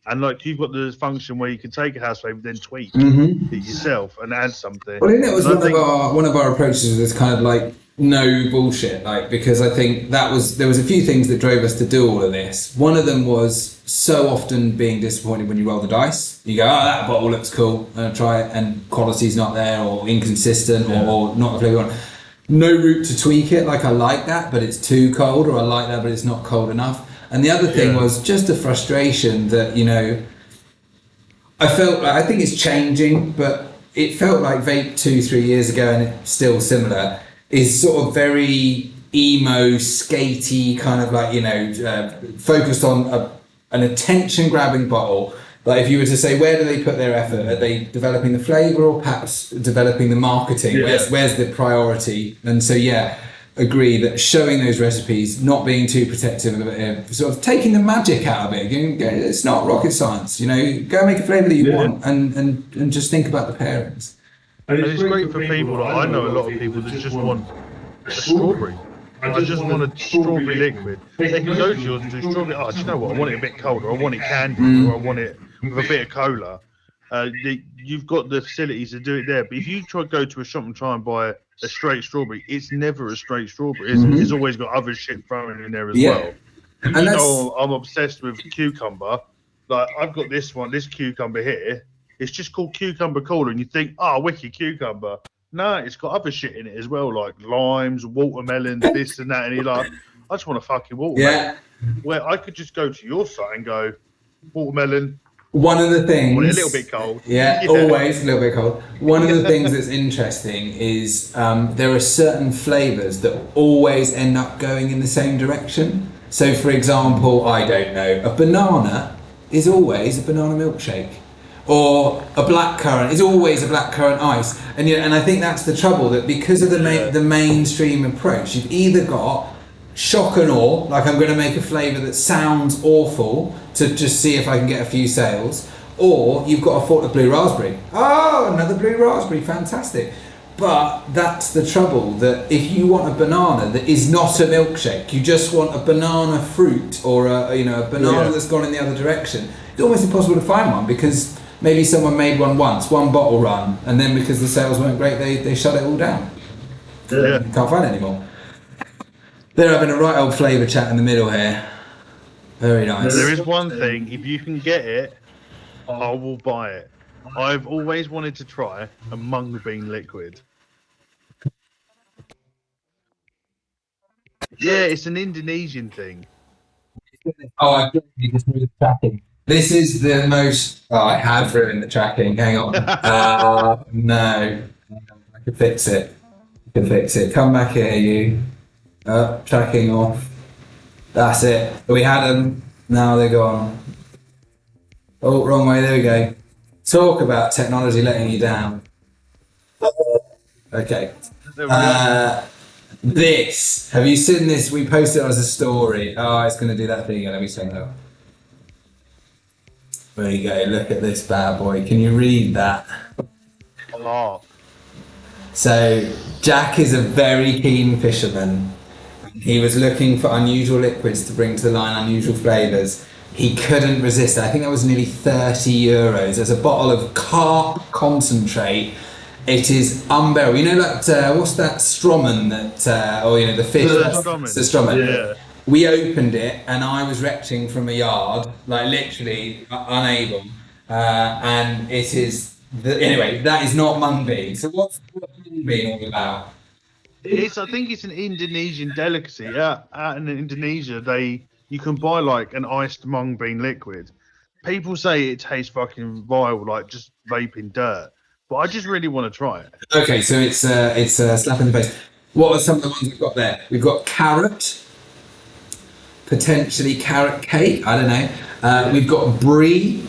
And like you've got the function where you can take a house flavor, then tweak it yourself and add something. Well, I think that was one of our approaches was kind of like no bullshit, like, because I think there was a few things that drove us to do all of this. One of them was so often being disappointed when you roll the dice. You go, oh, that bottle looks cool, and I try it, and quality's not there, or inconsistent, or not the flavour. No route to tweak it. Like, I like that, but it's too cold, or I like that, but it's not cold enough. And the other thing was just a frustration that, I think it's changing, but it felt like vape 2-3 years ago, and it's still similar, is sort of very emo, skatey, kind of like, focused on an attention-grabbing bottle. Like, if you were to say, where do they put their effort? Are they developing the flavour or perhaps developing the marketing? Yeah. Where's the priority? And so, agree that showing those recipes, not being too protective of it, sort of taking the magic out of it. It's not rocket science, go make a flavour that you want and just think about the pairings. And it's great for people. Like, I know a lot of people that just want a strawberry. I just want a strawberry liquid. They can go to yours and do strawberry. Oh, do you know what? I want it a bit colder. I want it candied, or I want it with a bit of cola. You've got the facilities to do it there. But if you go to a shop and try and buy a straight strawberry, it's never a straight strawberry. It's always got other shit thrown in there as well. And I'm obsessed with cucumber. Like, I've got this cucumber here. It's just called cucumber cola, and you think, oh, wicked cucumber. No, it's got other shit in it as well, like limes, watermelons, this and that. And you're like, I just want a fucking watermelon. Yeah. Where I could just go to your site and go, watermelon. One of the things... Want it a little bit cold. Yeah, always a little bit cold. One of the things that's interesting is there are certain flavours that always end up going in the same direction. So, for example, I don't know, a banana is always a banana milkshake. Or a blackcurrant is always a blackcurrant ice, and I think that's the trouble, that because of the mainstream approach, you've either got shock and awe, like I'm going to make a flavour that sounds awful to just see if I can get a few sales, or you've got a thought of blue raspberry. Oh, another blue raspberry, fantastic. But that's the trouble, that if you want a banana that is not a milkshake, you just want a banana fruit, or a banana that's gone in the other direction, it's almost impossible to find one, because maybe someone made one once, one bottle run, and then because the sales weren't great, they shut it all down. Yeah. Can't find it anymore. They're having a right old flavour chat in the middle here. Very nice. There is one thing, if you can get it, I will buy it. I've always wanted to try a mung bean liquid. Yeah, it's an Indonesian thing. Oh, I've just moved the tracking. This is the most... Oh, I have ruined the tracking. Hang on. No. I can fix it. Come back here, you. Tracking off. That's it. We had them. Now they're gone. Oh, wrong way. There we go. Talk about technology letting you down. Okay. This. Have you seen this? We posted it as a story. Oh, it's going to do that thing again. Let me send that. There you go, look at this bad boy. Can you read that? Oh. So, Jack is a very keen fisherman. He was looking for unusual liquids to bring to the line, unusual flavours. He couldn't resist. I think that was nearly €30. There's a bottle of carp concentrate, It is unbearable. You know that what's that Strommen that or the fish? Strommen. The Strommen. Yeah. We opened it and I was retching from a yard, like literally unable. And it is anyway. That is not mung bean. So what's mung bean all about? I think it's an Indonesian delicacy. Out in Indonesia, you can buy like an iced mung bean liquid. People say it tastes fucking vile, like just vaping dirt. But I just really want to try it. Okay, so it's a slap in the face. What are some of the ones we've got there? We've got carrot, potentially carrot cake. I don't know. We've got brie.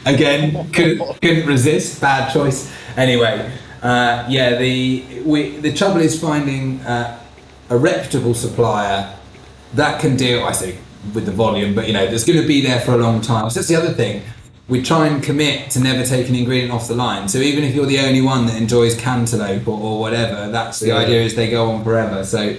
Again, couldn't resist. Bad choice. Anyway, yeah. The trouble is finding a reputable supplier that can deal. I say with the volume, but that's going to be there for a long time. So that's the other thing. We try and commit to never take an ingredient off the line. So even if you're the only one that enjoys cantaloupe or whatever, that's the idea is they go on forever. So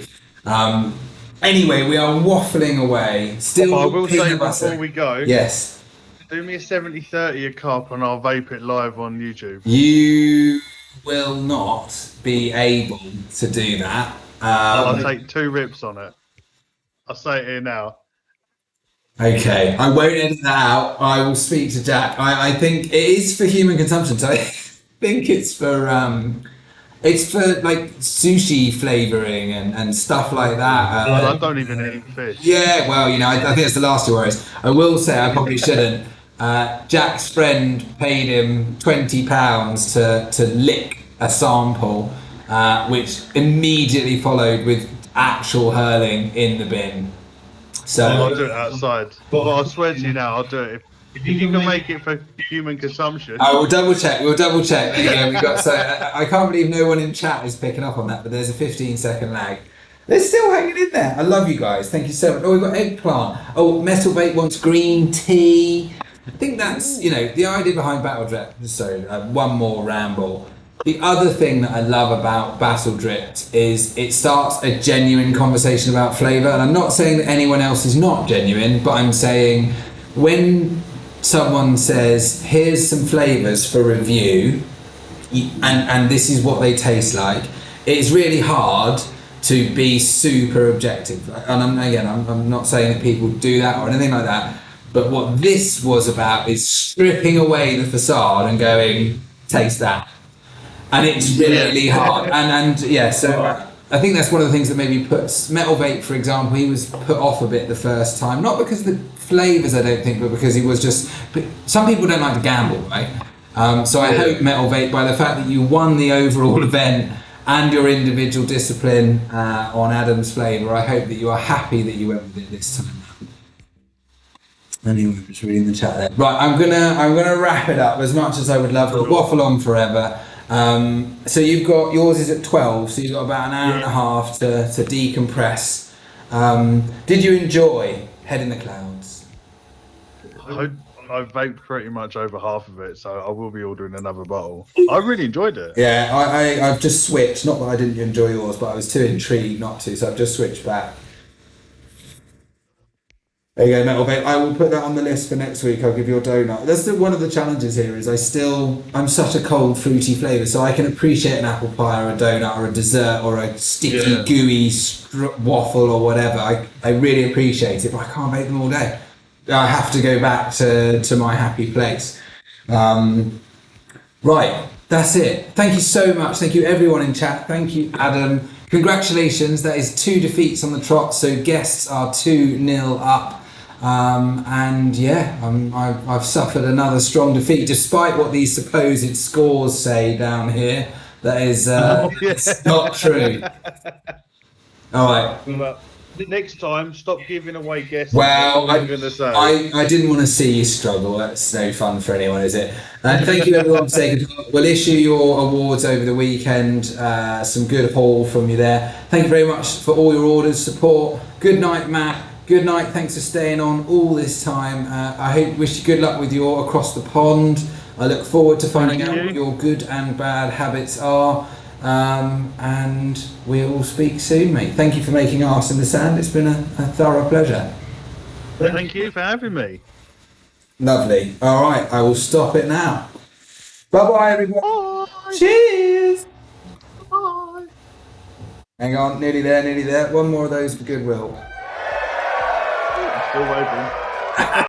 anyway, we are waffling away. Still, I will say before we go, yes, do me a 70-30 a cup and I'll vape it live on YouTube. You will not be able to do that. I'll take 2 rips on it. I'll say it here now. Okay, I won't edit that out. I will speak to Jack. I think it is for human consumption, so I think it's for like sushi flavouring and stuff like that. I don't even eat fish. Yeah, well, I think it's the last 2 worries. I will say I probably shouldn't. Jack's friend paid him £20 to lick a sample, which immediately followed with actual hurling in the bin. So I'll do it outside. But I swear to you now, I'll do it. If you can make it for human consumption. I will double check. We'll double check. Yeah, we got. So I can't believe no one in chat is picking up on that. But there's a 15-second lag. They're still hanging in there. I love you guys. Thank you so much. Oh, we've got eggplant. Oh, Metal Vape wants green tea. I think that's the idea behind Battle Drip. So one more ramble. The other thing that I love about Battle Dripped is it starts a genuine conversation about flavour. And I'm not saying that anyone else is not genuine, but I'm saying when someone says, here's some flavours for review, and this is what they taste like, it's really hard to be super objective. And I'm not saying that people do that or anything like that, but what this was about is stripping away the facade and going, taste that. And it's really hard. And yeah, so I think that's one of the things that maybe puts Metal Vape, for example, he was put off a bit the first time. Not because of the flavours, I don't think, but because he was just... But some people don't like to gamble, right? So I hope Metal Vape, by the fact that you won the overall event and your individual discipline on Adam's flavour, I hope that you are happy that you went with it this time. Anyway, I'm just reading the chat there. Right, I'm gonna wrap it up as much as I would love to waffle on forever. So you've got yours is at 12, so you've got about an hour and a half to decompress. Did you enjoy Head in the Clouds? I've vaped pretty much over half of it, so I will be ordering another bottle. I really enjoyed it. Yeah, I've just switched. Not that I didn't enjoy yours, but I was too intrigued not to, so I've just switched back. There you go, Metal Vape. I will put that on the list for next week. I'll give you a donut. That's one of the challenges here is I'm such a cold, fruity flavour, so I can appreciate an apple pie or a donut or a dessert or a sticky, gooey waffle or whatever. I really appreciate it, but I can't make them all day. I have to go back to my happy place. Right, that's it. Thank you so much. Thank you everyone in chat. Thank you, Adam. Congratulations, that is 2 defeats on the trot, so guests are 2-0 up. And yeah, I've suffered another strong defeat, despite what these supposed scores say down here. That is it's not true. All right. Next time, stop giving away guesses. Well, I didn't want to see you struggle. That's no fun for anyone, is it? Thank you everyone for saying goodbye. We'll issue your awards over the weekend. Some good haul from you there. Thank you very much for all your orders, support. Good night, Matt. Good night. Thanks for staying on all this time. Wish you good luck with your across the pond. I look forward to finding out what your good and bad habits are. And we'll speak soon, mate. Thank you for making Arse in the Sand. It's been a thorough pleasure. Thank you for having me. Lovely. All right, I will stop it now. Bye-bye, everyone. Bye. Cheers! Bye. Hang on, nearly there. One more of those for goodwill. Still waiting.